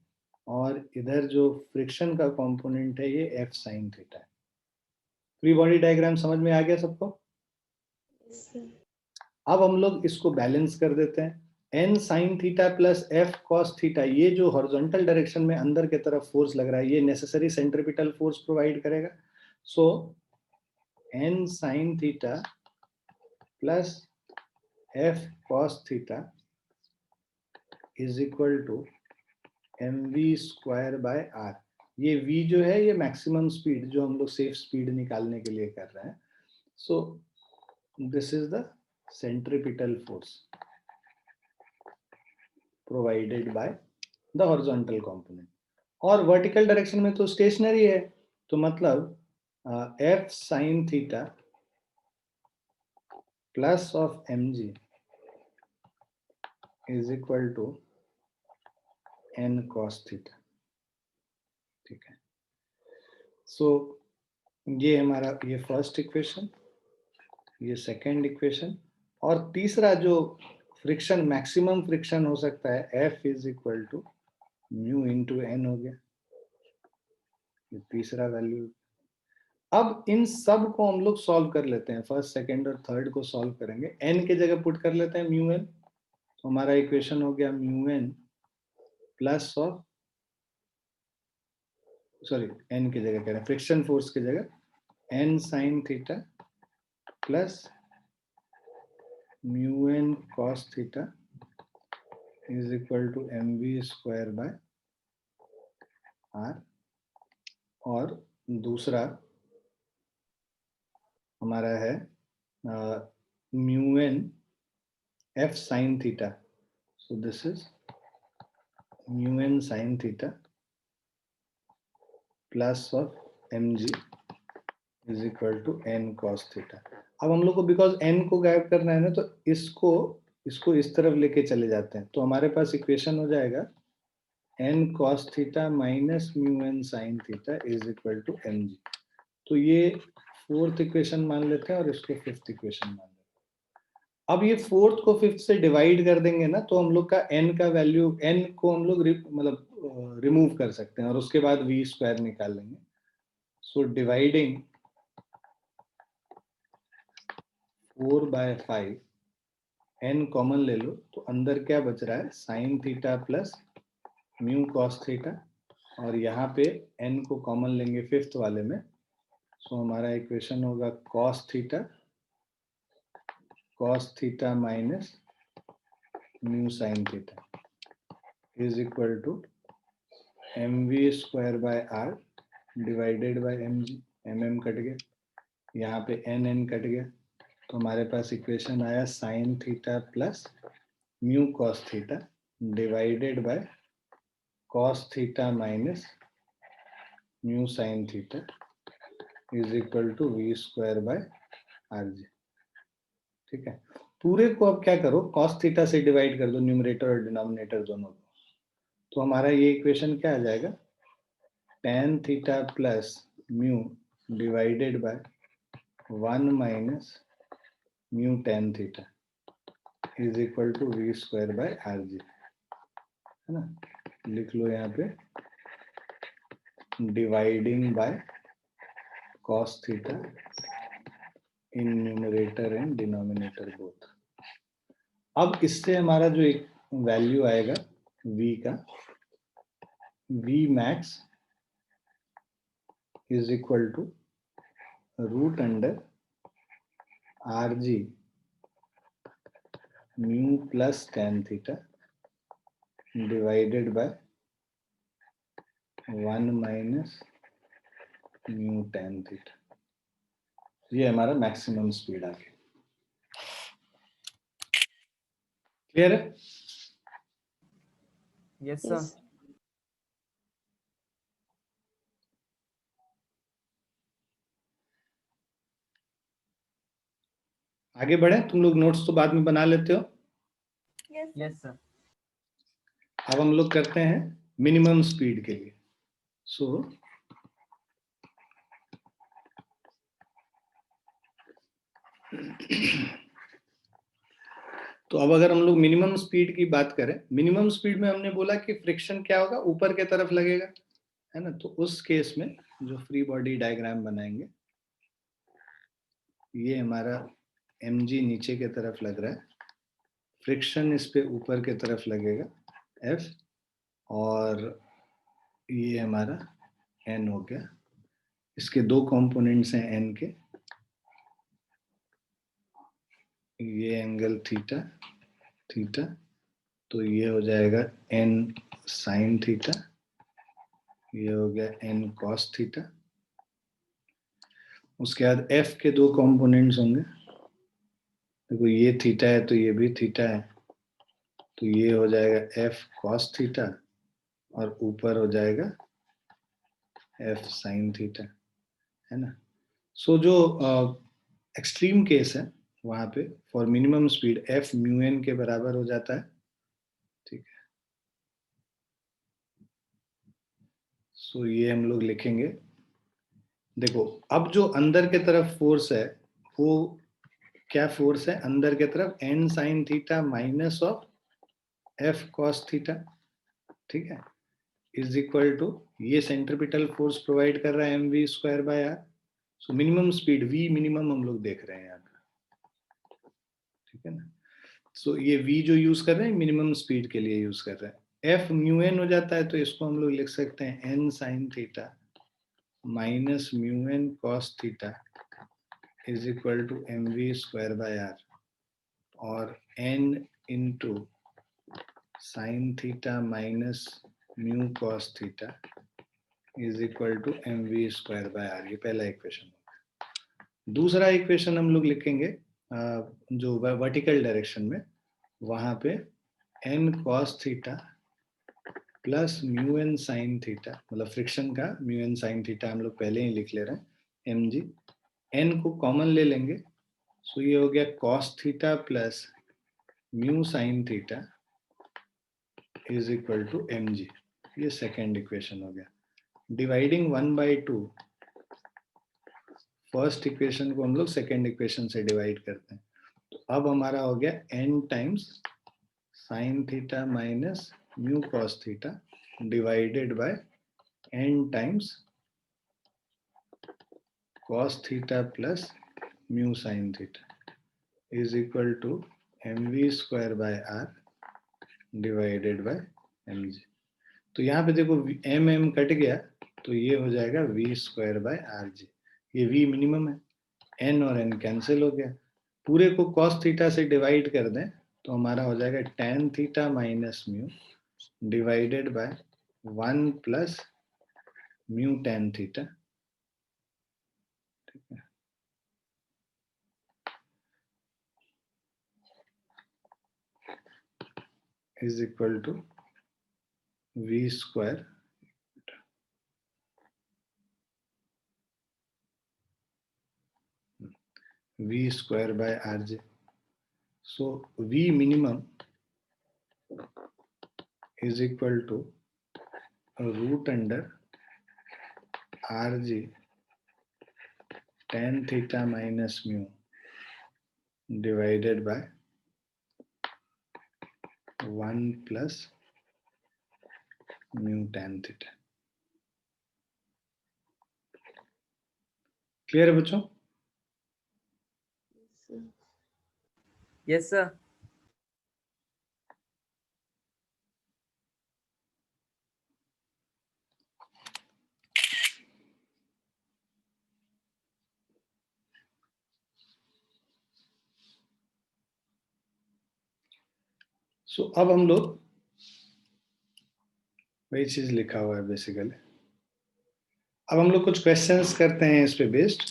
और इधर जो फ्रिक्शन का कंपोनेंट है ये F sin थीटा है। फ्री बॉडी डायग्राम समझ में आ गया सबको? अब हम लोग इसको बैलेंस कर देते हैं। n sin theta plus f cos theta, ये जो हॉरिजॉन्टल डायरेक्शन में अंदर के तरफ फोर्स लग रहा है ये नेसेसरी सेंट्रिपिटल फोर्स प्रोवाइड करेगा। So n sin theta plus f cos theta is equal to mv square by r। ये v जो है ये मैक्सिमम स्पीड जो हम लोग सेफ स्पीड निकालने के लिए कर रहे हैं। So this is the centripetal force provided by the horizontal component. और वर्टिकल डायरेक्शन में तो स्टेशनरी है, तो मतलब f sin theta plus of mg is equal to n cos theta, ठीक है। सो ये हमारा ये फर्स्ट इक्वेशन, ये सेकंड इक्वेशन, और तीसरा जो फ्रिक्शन मैक्सिमम फ्रिक्शन हो सकता है F is equal to mu into n हो गया, ये तीसरा वैल्यू। अब इन सब को हम लोग सॉल्व कर लेते हैं, फर्स्ट सेकंड और थर्ड को सॉल्व करेंगे, n के जगह पुट कर लेते हैं म्यू n, तो हमारा इक्वेशन हो गया mu n plus of, sorry n की जगह कह रहे हैं, फ्रिक्शन फोर्स की जगह n sin theta plus mu n cos theta is equal to mv square by r। और दूसरा हमारा है mu n f sin theta, so this is mu n sin theta plus of mg is equal to n cos theta. अब हम लोग को because n को गायब करना है ना, तो इसको इसको इस तरफ लेके चले जाते हैं, तो हमारे पास इक्वेशन हो जाएगा n cos theta minus mu n sin theta is equal to mg। तो ये फोर्थ इक्वेशन मान लेते हैं और इसको फिफ्थ इक्वेशन मान लेते हैं। अब ये फोर्थ को फिफ्थ से डिवाइड कर देंगे ना, तो हम लोग का n का वैल्यू, n को हम लोग मतलब रिमूव कर सकते हैं और उसके बाद v स्क्वायर निकाल लेंगे। सो डिवाइडिंग 4/5, n कॉमन ले लो तो अंदर क्या बच रहा है, sign theta plus mu cos theta और यहाँ पे n को कॉमन लेंगे फिफ्थ वाले में, सो हमारा इक्वेशन होगा cos theta minus mu sine theta is equal to mv square by r divided by mg। mm cut गया, यहाँ पे n कट गया, तो हमारे पास इक्वेशन आया sine theta plus mu cos theta divided by cos theta minus mu sine theta is equal to v square by rg। ठीक है, पूरे को अब क्या करो, cos थीटा से डिवाइड कर दो न्यूमरेटर और डिनोमिनेटर दोनों को, तो हमारा ये इक्वेशन क्या आ जाएगा, tan theta plus mu divided by 1 minus mu tan theta is equal to v square by rg, है ना। लिख लो यहाँ पे dividing by cos theta in numerator and denominator both. अब इससे हमारा जो एक वैल्यू आएगा v का, v max is equal to root under rg mu plus tan theta divided by 1 minus mu tan theta. ये हमारा मैक्सिमम स्पीड आ गया। क्लियर है? Yes sir. Yes. आगे बढ़े, तुम लोग नोट्स तो बाद में बना लेते हो। Yes. Yes sir. अब हम लोग करते हैं मिनिमम स्पीड के लिए। सो तो अब अगर हम लोग मिनिमम स्पीड की बात करें, मिनिमम स्पीड में हमने बोला कि फ्रिक्शन क्या होगा, ऊपर के तरफ लगेगा, है ना। तो उस केस में जो फ्री बॉडी डायग्राम बनाएंगे, ये हमारा mg नीचे के तरफ लग रहा है, फ्रिक्शन इस पे ऊपर के तरफ लगेगा F, और ये हमारा n हो गया। इसके दो कंपोनेंट्स हैं n के, ये एंगल थीटा, तो ये हो जाएगा n साइन थीटा, ये हो गया n cos थीटा। उसके बाद f के दो कंपोनेंट्स होंगे, देखो ये थीटा है तो ये भी थीटा है, तो ये हो जाएगा f cos थीटा और ऊपर हो जाएगा f साइन थीटा, है ना। सो जो एक्सट्रीम केस है वहां पे for minimum speed f mu n के बराबर हो जाता है। ठीक है, सो ये हम लोग लिखेंगे। देखो अब जो अंदर के तरफ फोर्स है वो क्या फोर्स है, अंदर के तरफ n sine theta minus of f cos theta, ठीक है, इज इक्वल टू ये सेंट्रीपिटल फोर्स प्रोवाइड कर रहा है mv square by r। So minimum speed v minimum हम लोग देख रहे हैं यहाँ पे, ठीक है ना। सो ये v जो यूज कर रहे हैं मिनिमम स्पीड के लिए यूज कर रहे हैं। f म्यू n हो जाता है तो इसको हम लोग लिख सकते हैं n sine theta minus mu n cos theta is equal to mv square by r, और n into sine theta minus mu cos theta is equal to mv square by r। ये पहला इक्वेशन। दूसरा equation हम लोग लिखेंगे जो vertical direction में, वहां पे n cos theta plus mu n sine theta, मतलब फ्रिक्शन का म्यू n साइन थीटा हम लोग पहले ही लिख ले रहे हैं mg, n को कॉमन ले लेंगे, सो ये हो गया cos theta plus mu sine theta is equal to mg। ये सेकेंड इक्वेशन हो गया। डिवाइडिंग 1/2, फर्स्ट इक्वेशन को हम लोग सेकेंड इक्वेशन से डिवाइड करते हैं, तो अब हमारा हो गया n times sine theta minus mu cos theta divided by n times cos theta plus mu sine theta is equal to mv square by r divided by mg। तो यहाँ पे देखो m कट गया, तो ये हो जाएगा v स्क्वायर बाय आर जी। ये v मिनिमम है, n और n कैंसिल हो गया, पूरे को cos थीटा से डिवाइड कर दें तो हमारा हो जाएगा tan theta minus mu divided by 1 plus mu tan theta. ठीक है, is equal to v square by rj। So v minimum is equal to root under rg tan theta minus mu divided by 1 plus mu tan theta। Clear है बच्चों? Yes sir. सो अब हम लोग वही चीज लिखा हुआ है बेसिकली। अब हम लोग कुछ क्वेश्चंस करते हैं इस पे बेस्ड।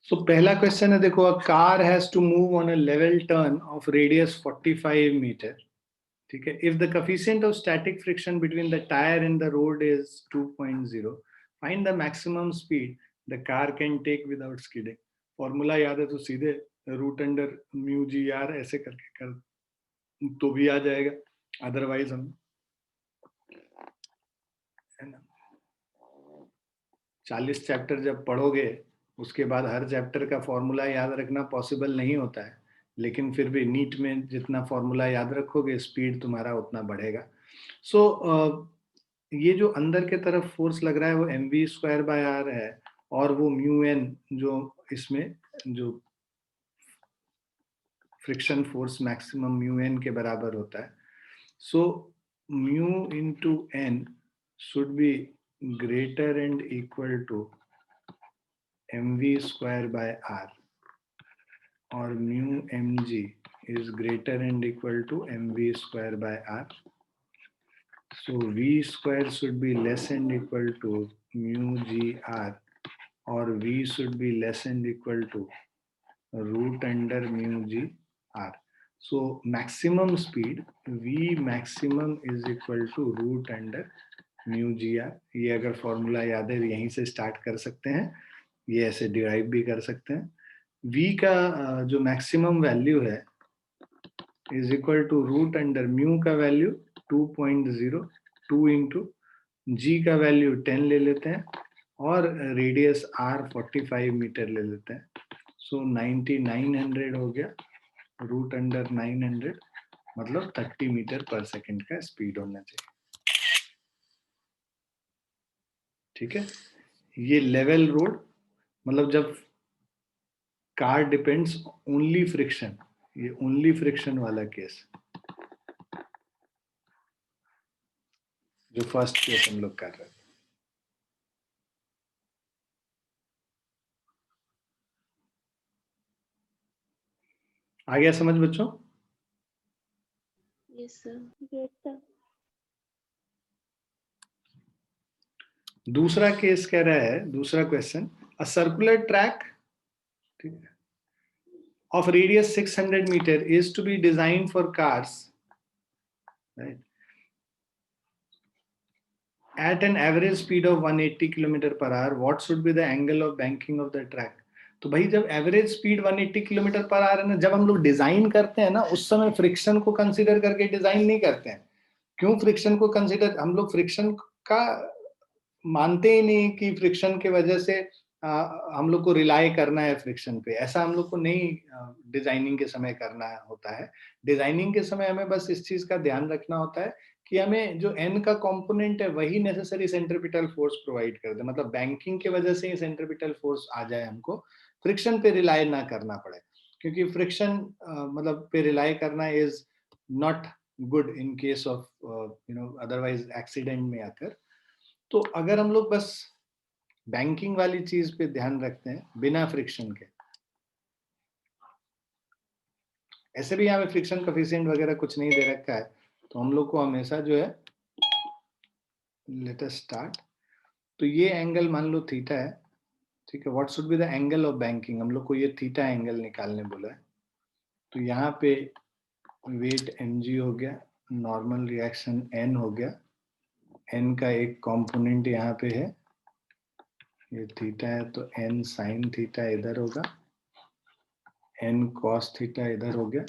सो पहला क्वेश्चन है, देखो, a car has to move on a level turn of radius 45 metre. ठीक है, if the coefficient of static friction between the tyre and the road is 2.0, find the maximum speed the car can take without skidding. Formula याद है तो सीधे root under mu g r ऐसे करके कर तो भी आ जाएगा, अदरवाइज हम, है ना, 40 चैप्टर जब पढ़ोगे उसके बाद हर चैप्टर का फॉर्मूला याद रखना पॉसिबल नहीं होता है, लेकिन फिर भी नीट में जितना फॉर्मूला याद रखोगे स्पीड तुम्हारा उतना बढ़ेगा। सो ये जो अंदर के तरफ फोर्स लग रहा है वो mv स्क्वायर बाय आर है, और वो म्यू एन जो इसमें जो friction force maximum mu n के बराबर होता है। So mu into n should be greater and equal to mv square by r, और mu mg is greater and equal to mv square by r. So v square should be less and equal to mu gr, or v should be less and equal to root under mu gr. So maximum speed v maximum is equal to root under mu gr। ये अगर formula याद है यहीं से start कर सकते हैं, ये ऐसे डिराइव भी कर सकते हैं। v का जो मैक्सिमम वैल्यू है is equal to root under mu का वैल्यू 2.0, 2 इंटू जी का वैल्यू 10 ले लेते हैं, और रेडियस आर 45 मीटर ले लेते हैं। सो 9900 हो गया, रूट अंडर 900, मतलब 30 मीटर पर सेकंड का स्पीड होना चाहिए। ठीक है, ये लेवल रोड, मतलब जब कार डिपेंड्स ओनली फ्रिक्शन, ये ओनली फ्रिक्शन वाला केस, जो फर्स्ट केस हम लोग कर रहे हैं। आ गया समझ बच्चों? Yes sir. Yes sir. दूसरा केस कह रहा है, दूसरा question, a circular track of radius 600 meter is to be designed for cars, right, at an average speed of 180 km per hour. What should be the angle of banking of the track? तो भाई जब average speed 180 kilometre per hour है ना, जब हम लोग design करते हैं ना उस समय फ्रिक्शन को कंसीडर करके डिजाइन नहीं करते हैं। क्यों फ्रिक्शन को कंसीडर, हम लोग फ्रिक्शन का मानते ही नहीं कि फ्रिक्शन के वजह से हम लोग को रिलाई करना है फ्रिक्शन पे, ऐसा हम लोग को नहीं डिजाइनिंग के समय करना होता है। डिजाइनिंग के समय हमें बस इस चीज का ध्यान रखना होता है कि हमें जो एन का कंपोनेंट है वही नेसेसरी सेंट्रीपिटल फोर्स प्रोवाइड कर दे, मतलब बैंकिंग की वजह से ही सेंट्रीपिटल फोर्स आ जाए, हमको फ्रिक्शन पे रिलाई ना करना पड़े, क्योंकि फ्रिक्शन मतलब पे रिलाई करना is not good in case of otherwise accident में आकर। तो अगर हम लोग बस बैंकिंग वाली चीज पे ध्यान रखते हैं बिना फ्रिक्शन के, ऐसे भी यहाँ पे फ्रिक्शन कोफिशिएंट वगैरह कुछ नहीं दे रखा है, तो हम लोग को हमेशा जो है, लेट अस स्टार्ट। तो ये एंगल मान लो थीटा है, ठीक है। What should be the angle of banking, हम लोग को ये थीटा एंगल निकालने बोला है। तो यहाँ पे वेट mg हो गया, नॉर्मल रिएक्शन n हो गया, n का एक कंपोनेंट यहाँ पे है, ये थीटा है, तो n साइन थीटा इधर होगा, n cos थीटा इधर हो गया,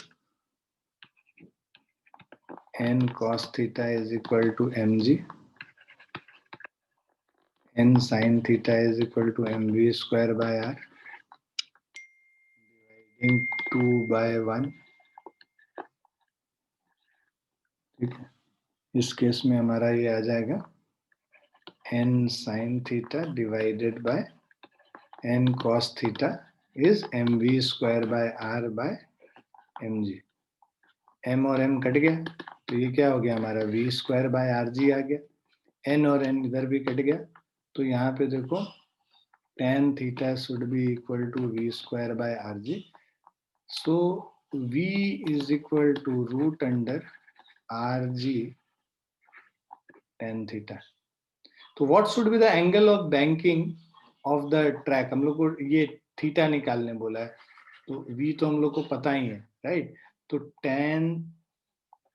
n cos theta is equal to mg, n sin theta is equal to mv square by r, dividing 2 by 1, ठीक है। इस केस में हमारा ये आ जाएगा n sin theta divided by n cos theta is mv square by r by mg। m और m cut गया, तो ये क्या हो गया हमारा v square by rg आ गया, n और n इधर भी कट गया, तो यहाँ पे देखो tan theta should be equal to v square by rg। So v is equal to root under rg tan theta। तो what should be the angle of banking of the track, हम लोग को ये थीटा निकालने बोला है, तो v तो हम लोग को पता ही है, राइट। तो tan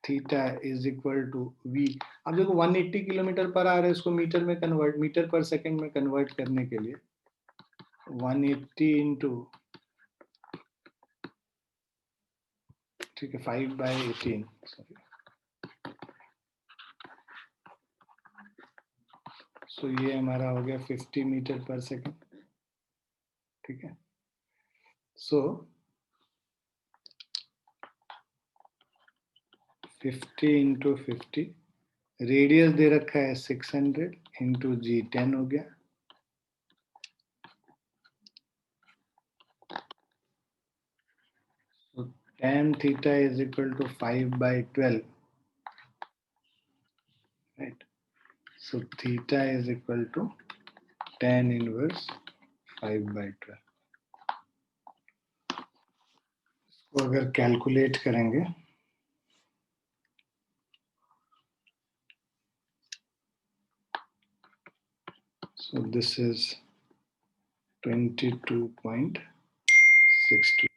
theta is equal to v। अब देखो 180 किलोमीटर पर आवर है, इसको मीटर में कन्वर्ट, मीटर पर सेकंड में कन्वर्ट करने के लिए 180 इंटू, ठीक है, 5/18, सॉरी, सो ये हमारा हो गया 50 मीटर पर सेकंड, ठीक है। सो 50 इंटू 50, रेडियस दे रखा है 600 इंटू जी 10 हो गया, so tan theta is equal to 5/12, right। So theta is equal to tan inverse 5/12। इसको अगर कैलकुलेट करेंगे, so this is 22.62।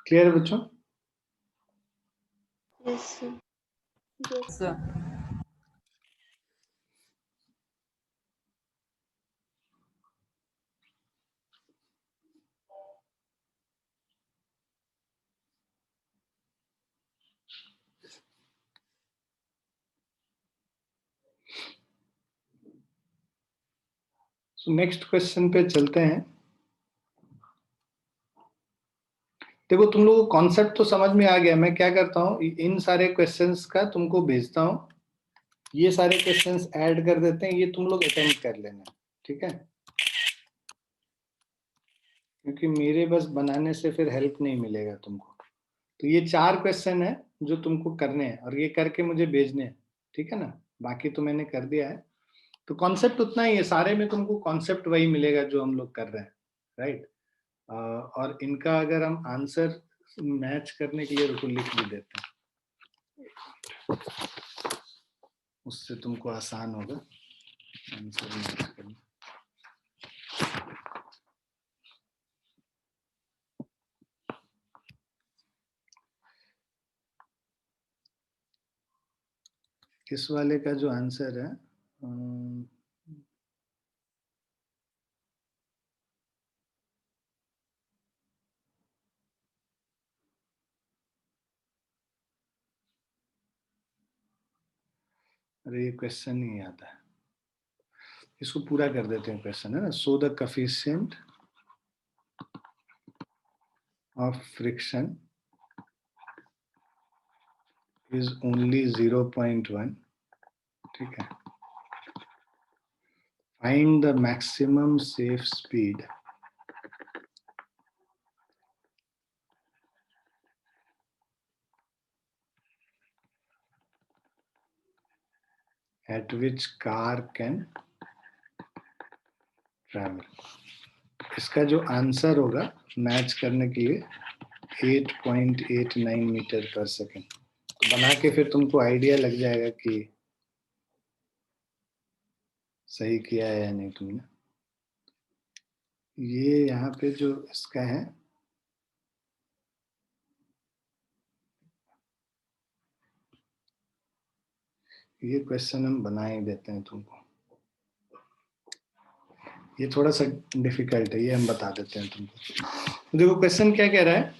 क्लियर है बच्चों? Yes, sir. Yes, sir. So next question पे चलते हैं। देखो तुम लोगों को कॉन्सेप्ट तो समझ में आ गया। मैं क्या करता हूँ, इन सारे क्वेश्चंस का तुमको भेजता हूँ, ये सारे क्वेश्चंस ऐड कर देते हैं, ये तुम लोग अटेम्प्ट कर लेना, ठीक है, क्योंकि मेरे बस बनाने से फिर हेल्प नहीं मिलेगा तुमको। तो ये 4 क्वेश्चन है जो तुमको करने हैं और ये करके मुझे भेजने हैं, ठीक है ना। बाकी तो मैंने कर दिया है, तो कॉन्सेप्ट उतना ही है, सारे में तुमको कॉन्सेप्ट वही मिलेगा जो हम लोग कर रहे हैं, राइट। और इनका अगर हम आंसर मैच करने के लिए रुको लिख भी देते हैं, उससे तुमको आसान होगा आंसर मैच करना। इस वाले का जो आंसर है, अरे ये क्वेश्चन नहीं आता है, इसको पूरा कर देते हैं क्वेश्चन, है ना। So the coefficient of friction is only 0.1, ठीक है। Find the maximum safe speed at which car can travel। इसका जो आंसर होगा मैच करने के लिए 8.89 मीटर पर सेकेंड। बना के फिर तुमको आइडिया लग जाएगा कि सही किया है या नहीं तुमने। ये यहाँ पे जो इसका है, ये क्वेश्चन हम बना ही देते हैं तुमको। ये थोड़ा सा डिफिकल्ट है, ये हम बता देते हैं तुमको। देखो क्वेश्चन क्या कह रहा है।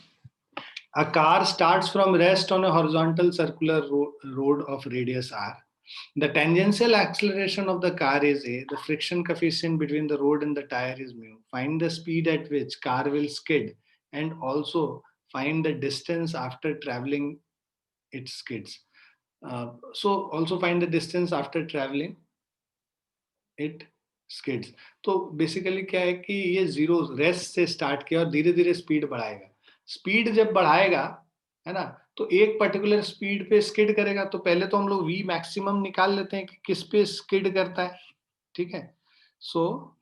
A car starts from rest on a horizontal circular road of radius r. The tangential acceleration of the car is a. The friction coefficient between the road and the tire is mu. Find the speed at which car will skid and also find the distance after traveling its skids. So also find the distance after traveling it skids. तो basically क्या है कि ये zero rest से start किया और धीरे धीरे स्पीड बढ़ाएगा। स्पीड जब बढ़ाएगा, है ना, तो एक पर्टिकुलर स्पीड पे स्किड करेगा। तो पहले तो हम लोग वी मैक्सिमम निकाल लेते हैं कि किस पे स्किड करता है, ठीक है। सो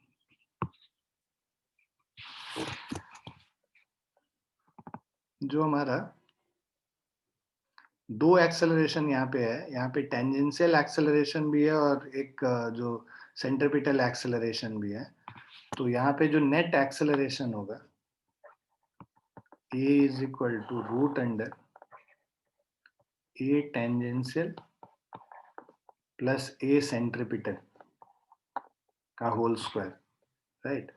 जो हमारा दो एक्सेलरेशन यहाँ पे है, यहाँ पे टेंजेंशियल एक्सेलरेशन भी है और एक जो सेंट्रीपिटल एक्सेलरेशन भी है। तो यहाँ पे जो नेट एक्सेलरेशन होगा A is equal to root under A tangential plus A centripetal का होल स्क्वायर, राइट।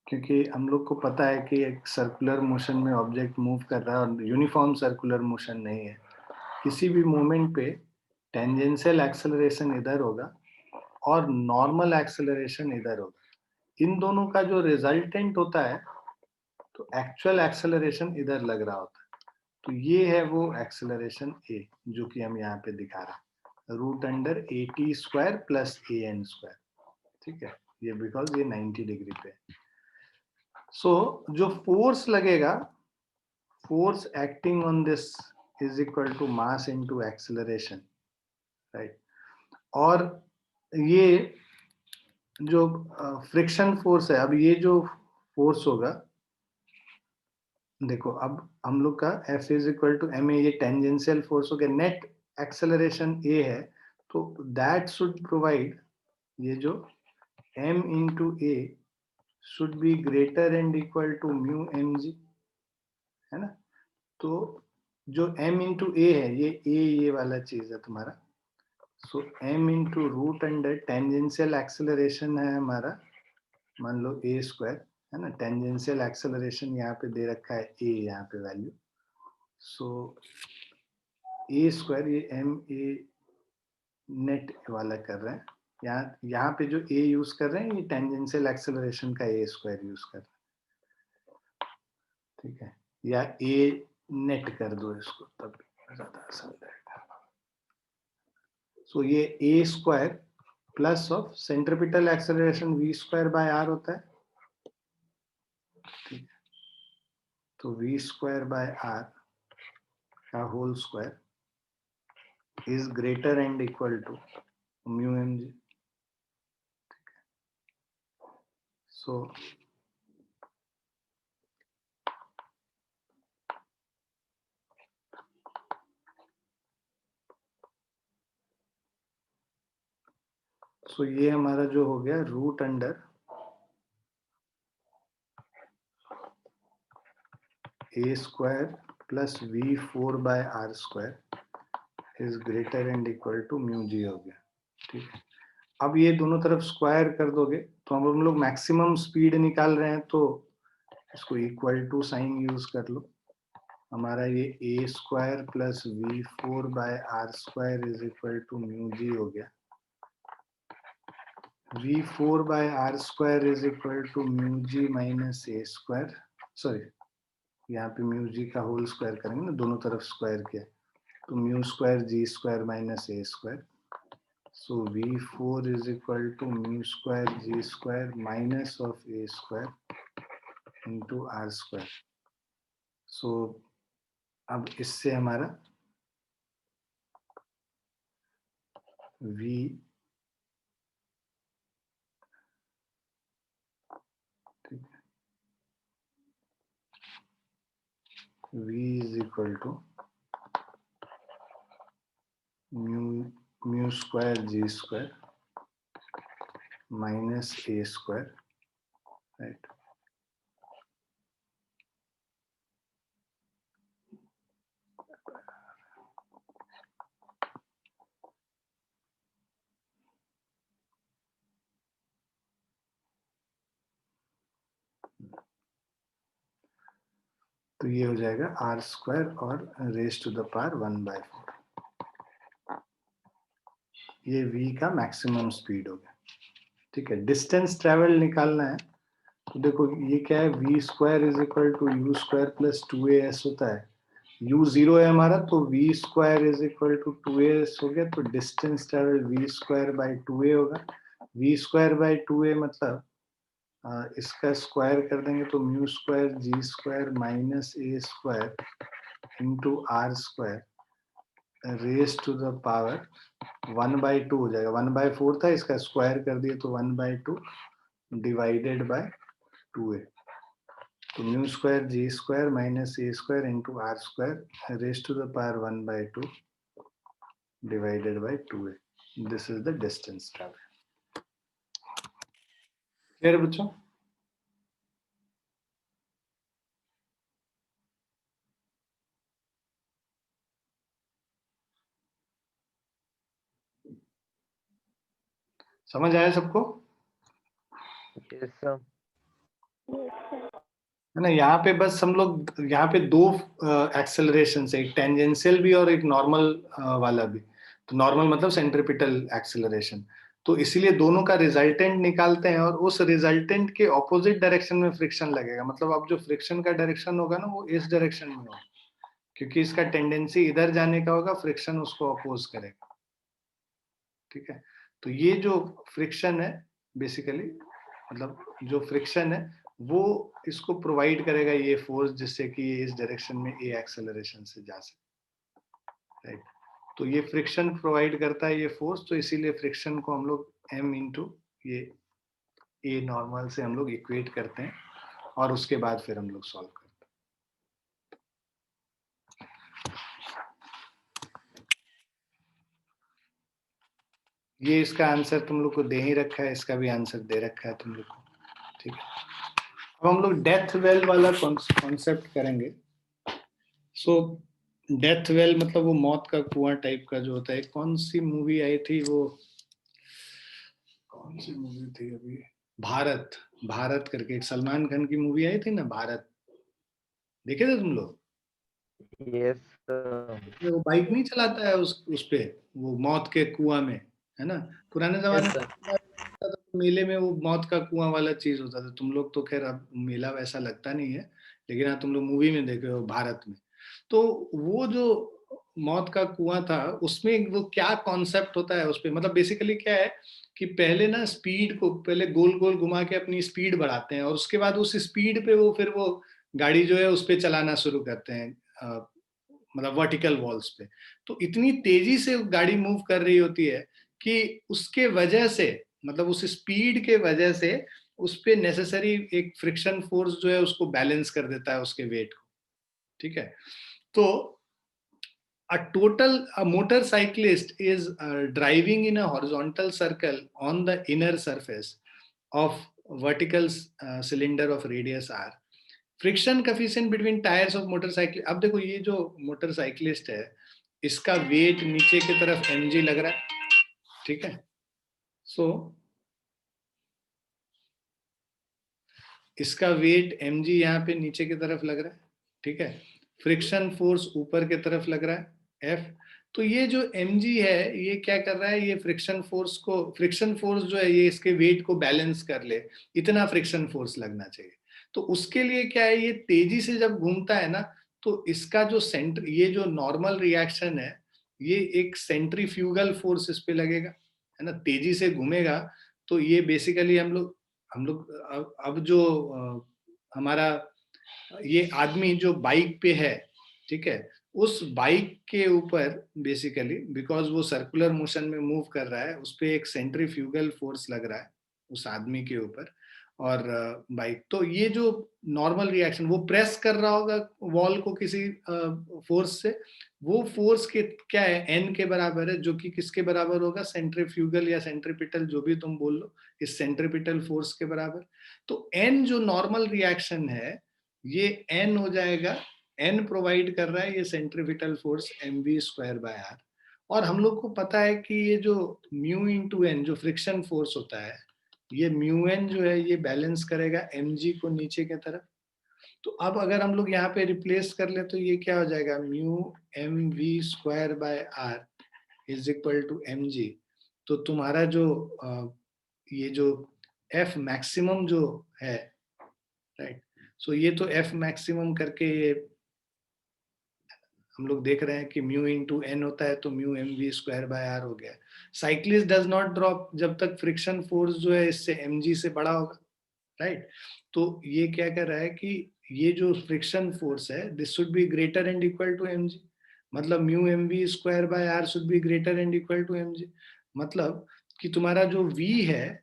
क्योंकि हम लोग को पता है कि एक सर्कुलर मोशन में ऑब्जेक्ट मूव कर रहा है और यूनिफॉर्म सर्कुलर मोशन नहीं है। किसी भी मोमेंट पे टेंजेंशियल एक्सेलरेशन इधर होगा और नॉर्मल एक्सेलरेशन इधर होगा। इन दोनों का जो रिजल्टेंट होता है तो एक्चुअल एक्सेलरेशन इधर लग रहा होता है। तो ये है वो एक्सेलरेशन ए जो कि हम यहाँ पे दिखा रहे हैं, root under a t square plus a n square, ठीक है। ये बिकॉज ये 90 डिग्री पे। सो जो फोर्स लगेगा, force acting on this is equal to mass into acceleration, right. और ये जो फ्रिक्शन फोर्स है, अब ये जो फोर्स होगा, देखो अब हम लोग का F is equal to m a, ये टेंजेंशियल फोर्स हो गया। नेट एक्सेलरेशन ए है तो दैट शुड प्रोवाइड, ये जो m into a should be greater and equal to mu m g, है ना। तो जो m इंटू ए है, ये वाला चीज है तुम्हारा। So m into root under tangential acceleration है हमारा, मान लो ए स्क्वायर, है ना। टेंजेंशियल एक्सेलरेशन यहाँ पे दे रखा है ए, यहाँ पे वैल्यू। सो ए स्क्वायर, ये एम ए नेट वाला कर रहे हैं। यहाँ पे जो ए यूज कर रहे हैं ये टेंजेंशियल एक्सेलरेशन का ए स्क्वायर यूज कर रहे हैं, ठीक है। या ए नेट कर दो इसको, तब ज्यादा आसान रहेगा। सो ये a square plus of centripetal acceleration v square by r होता है, ठीक है। तो वी स्क्वायर बाय आर का whole square is greater and equal to mu m g. So ये हमारा जो हो गया root under a square plus v four by r square is greater and equal to mu g हो गया, ठीक है। अब ये दोनों तरफ स्क्वायर कर दोगे तो हम लोग मैक्सिमम स्पीड निकाल रहे हैं, तो इसको इक्वल टू साइन यूज कर लो। हमारा ये a square plus v four by r square is equal to mu g हो गया। V4 by R square is equal to mu G minus A square. Sorry, यहाँ पे म्यू जी का whole square करेंगे ना, दोनों तरफ स्क्वायर किया, तो mu square g square minus a square. So V4 is equal to mu square G square minus of A square into R square. So अब इससे हमारा V V is equal to mu square G square minus A square, right? तो ये हो जाएगा are square और raise to the power 1/4. ये v का मैक्सिमम स्पीड हो गया. ठीक है, डिस्टेंस ट्रेवल निकालना है. तो देखो ये क्या है, v square is equal to u square plus 2as होता है. u 0 है हमारा, तो v square is equal to 2as हो गया. तो distance travel v square by 2a होगा. v स्क्वायर बाई 2a मतलब इसका स्क्वायर कर देंगे तो mu square g square minus a square into r square raise to the power 1/2 हो जाएगा. 1/4 था, इसका स्क्वायर कर दिए तो 1/2 डिवाइडेड बाय 2a. तो mu square g square minus a square into r square raise to the power 1/2 divided by 2a. This is the distance travel. Clear बच्चों? समझ आया सबको? Yes sir. है ना. यहाँ पे बस हम लोग यहाँ पे दो एक्सेलरेशन है, एक टेंजेंशियल भी और एक नॉर्मल वाला भी. तो नॉर्मल मतलब सेंट्रीपिटल एक्सेलरेशन. तो इसीलिए दोनों का रिजल्टेंट निकालते हैं और उस रिजल्टेंट के ऑपोजिट डायरेक्शन में फ्रिक्शन लगेगा. मतलब अब जो फ्रिक्शन का डायरेक्शन होगा ना वो इस डायरेक्शन में होगा, क्योंकि इसका टेंडेंसी इधर जाने का होगा, फ्रिक्शन उसको अपोज करेगा. ठीक है. तो ये जो फ्रिक्शन है बेसिकली, मतलब जो फ्रिक्शन है वो इसको प्रोवाइड करेगा ये फोर्स, जिससे कि ये इस डायरेक्शन में ए एक्सेलरेशन से जा सके. राइट. तो ये फ्रिक्शन प्रोवाइड करता है ये फोर्स, तो इसीलिए फ्रिक्शन को हम लोग m इंटू ये ए नॉर्मल से हम लोग इक्वेट करते हैं और उसके बाद फिर हम लोग सॉल्व करते हैं. ये इसका आंसर तुम लोग को दे ही रखा है, इसका भी आंसर दे रखा है तुम लोग को. ठीक है. अब हम लोग डेथ वेल वाला कॉन्सेप्ट करेंगे. सो डेथ वेल मतलब वो मौत का कुआं टाइप का जो होता है. कौन सी मूवी आई थी वो, कौन सी मूवी थी अभी, भारत. भारत करके एक सलमान खान की मूवी आई थी ना, भारत. देखे थे तुम लोग? Yes sir. वो बाइक नहीं चलाता है उस पे, वो मौत के कुआं में, है ना. पुराने जमाने Yes, sir. में मेले में वो मौत का कुआं वाला चीज होता था. तुम लोग तो खैर अब मेला वैसा लगता नहीं है, लेकिन हाँ तुम लोग मूवी में देखे हो भारत में. तो वो जो मौत का कुआं था उसमें वो क्या कॉन्सेप्ट होता है उस पे, मतलब बेसिकली क्या है कि पहले ना स्पीड को पहले गोल गोल घुमा के अपनी स्पीड बढ़ाते हैं और उसके बाद उस स्पीड पे वो फिर वो गाड़ी जो है उस पे चलाना शुरू करते हैं, मतलब वर्टिकल वॉल्स पे. तो इतनी तेजी से गाड़ी मूव कर रही होती है कि उसके वजह से, मतलब उस स्पीड के वजह से उस पे नेसेसरी एक फ्रिक्शन फोर्स जो है उसको बैलेंस कर देता है उसके वेट को. ठीक है. तो a motorcyclist is driving in a horizontal circle on the inner surface of vertical cylinder of radius r. Friction coefficient between tyres of motorcycle. अब देखो ये जो मोटरसाइकिलिस्ट है इसका वेट नीचे की तरफ mg लग रहा है. ठीक है. सो इसका वेट mg यहाँ पे नीचे की तरफ लग रहा है. ठीक है. फ्रिक्शन फोर्स ऊपर की तरफ लग रहा है F. तो ये जो mg है ये क्या कर रहा है, ये फ्रिक्शन फोर्स जो है ये इसके वेट को बैलेंस कर ले, इतना फ्रिक्शन फोर्स लगना चाहिए। तो उसके लिए क्या है, ये तेजी से जब घूमता है ना, तो इसका जो सेंटर, ये जो नॉर्मल रिएक्शन है, ये एक सेंट्रीफ्यूगल फोर्स इस पे लगेगा, है ना, तेजी से घूमेगा। तो ये बेसिकली हम लोग अब जो हमारा ये आदमी जो बाइक पे है, ठीक है, उस बाइक के ऊपर बेसिकली बिकॉज वो सर्कुलर मोशन में मूव कर रहा है, उस पे एक सेंट्रीफ्यूगल फोर्स लग रहा है उस आदमी के ऊपर और बाइक। तो ये जो नॉर्मल रिएक्शन, वो प्रेस कर रहा होगा वॉल को किसी फोर्स से, वो फोर्स के क्या है, एन के बराबर है, जो कि किसके बराबर होगा, सेंट्रीफ्यूगल या सेंट्रीपिटल जो भी तुम बोल लो, इस सेंट्रीपिटल फोर्स के बराबर। तो एन जो नॉर्मल रिएक्शन है, ये एन हो जाएगा, एन प्रोवाइड कर रहा है ये सेंट्रीपिटल फोर्स mv²/r। और हम लोग को पता है कि ये जो म्यू इंटू एन जो फ्रिक्शन फोर्स होता है, ये म्यू एन जो है ये बैलेंस करेगा mg को नीचे की तरफ। तो अब अगर हम लोग यहाँ पे रिप्लेस कर ले तो ये क्या हो जाएगा, mu mv²/r is equal to mg। तो तुम्हारा जो ये जो F मैक्सिमम जो है, राइट, सो ये तो F मैक्सिमम करके ये हम लोग देख रहे हैं कि म्यू इंटू एन होता है, तो म्यू mv²/r हो गया। साइक्लिस्ट डज नॉट ड्रॉप जब तक फ्रिक्शन फोर्स जो है इससे mg से बड़ा होगा, राइट। तो ये क्या कर रहा है कि ये जो फ्रिक्शन फोर्स है, this should be greater and equal to mg, मतलब mu mv²/r should be greater and equal to mg। मतलब कि तुम्हारा जो v है,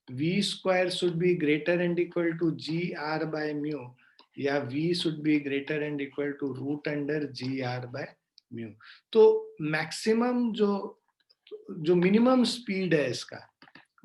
v² should be greater and equal to gr/μ, या v should be greater and equal to √gr/μ। तो maximum जो minimum speed है इसका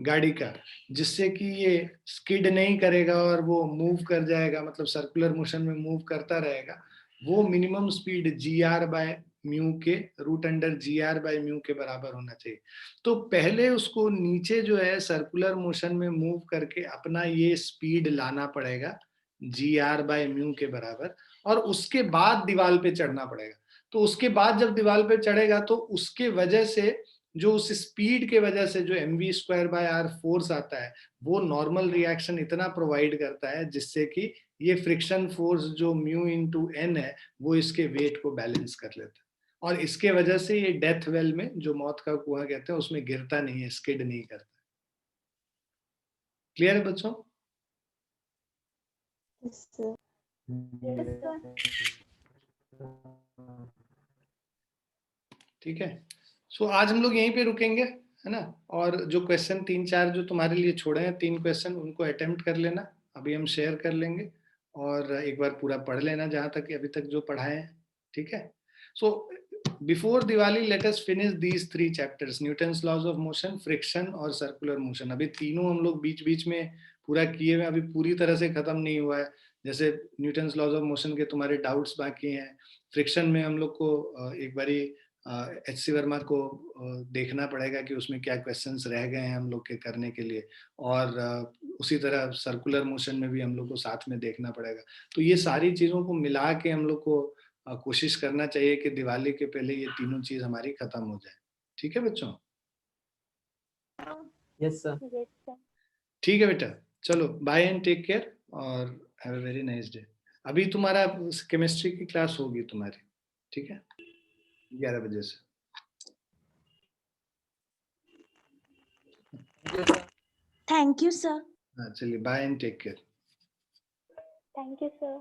गाड़ी का, जिससे कि ये स्किड नहीं करेगा और वो मूव कर जाएगा, मतलब सर्कुलर मोशन में मूव करता रहेगा, वो मिनिमम स्पीड gr/μ के √gr/μ के बराबर होना चाहिए। तो पहले उसको नीचे जो है सर्कुलर मोशन में मूव करके अपना ये स्पीड लाना पड़ेगा gr/μ के बराबर, और उसके बाद दीवार पे चढ़ना पड़ेगा। तो उसके बाद जब दीवार पे चढ़ेगा तो उसके वजह से, जो उस स्पीड के वजह से जो mv²/r फोर्स आता है, वो नॉर्मल रिएक्शन इतना प्रोवाइड करता है जिससे कि ये फ्रिक्शन फोर्स जो म्यू इंटू एन है, वो इसके वेट को बैलेंस कर लेता है, और इसके वजह से ये डेथ वेल में, जो मौत का कुआं कहते हैं, उसमें गिरता नहीं है, स्किड नहीं करता। क्लियर है बच्चों? Yes, sir. Yes, sir. ठीक है, सो आज हम लोग यहीं पे रुकेंगे, है ना। और जो क्वेश्चन 3-4 जो तुम्हारे लिए छोड़े हैं, 3 क्वेश्चन, उनको अटेम्प्ट कर लेना, अभी हम शेयर कर लेंगे, और एक बार पूरा पढ़ लेना जहां तक अभी तक जो पढ़ाए हैं, ठीक है। So before Diwali let us finish these 3 chapters, Newton's laws of motion, friction और सर्कुलर मोशन। अभी तीनों हम लोग बीच बीच में पूरा किए हुए, अभी पूरी तरह से खत्म नहीं हुआ है। जैसे न्यूटन्स लॉज ऑफ मोशन के तुम्हारे डाउट्स बाकी हैं, फ्रिक्शन में हम लोग को एक बारी HC वर्मा को देखना पड़ेगा कि उसमें क्या क्वेश्चंस रह गए हैं हम लोग के करने के लिए, और उसी तरह सर्कुलर मोशन में भी हम लोग को साथ में देखना पड़ेगा। तो ये सारी चीज़ों को मिला के हम लोग को कोशिश करना चाहिए कि दिवाली के पहले ये तीनों चीज़ हमारी खत्म हो जाए। ठीक है बच्चों? Yes sir. Yes, sir. ठीक है बेटा, चलो बाय एंड टेक केयर और have a very nice day. अभी तुम्हारा केमिस्ट्री की क्लास होगी तुम्हारी, ठीक है, 11 बजे से। Thank you, sir. हाँ चलिए, bye and take care. Thank you, sir.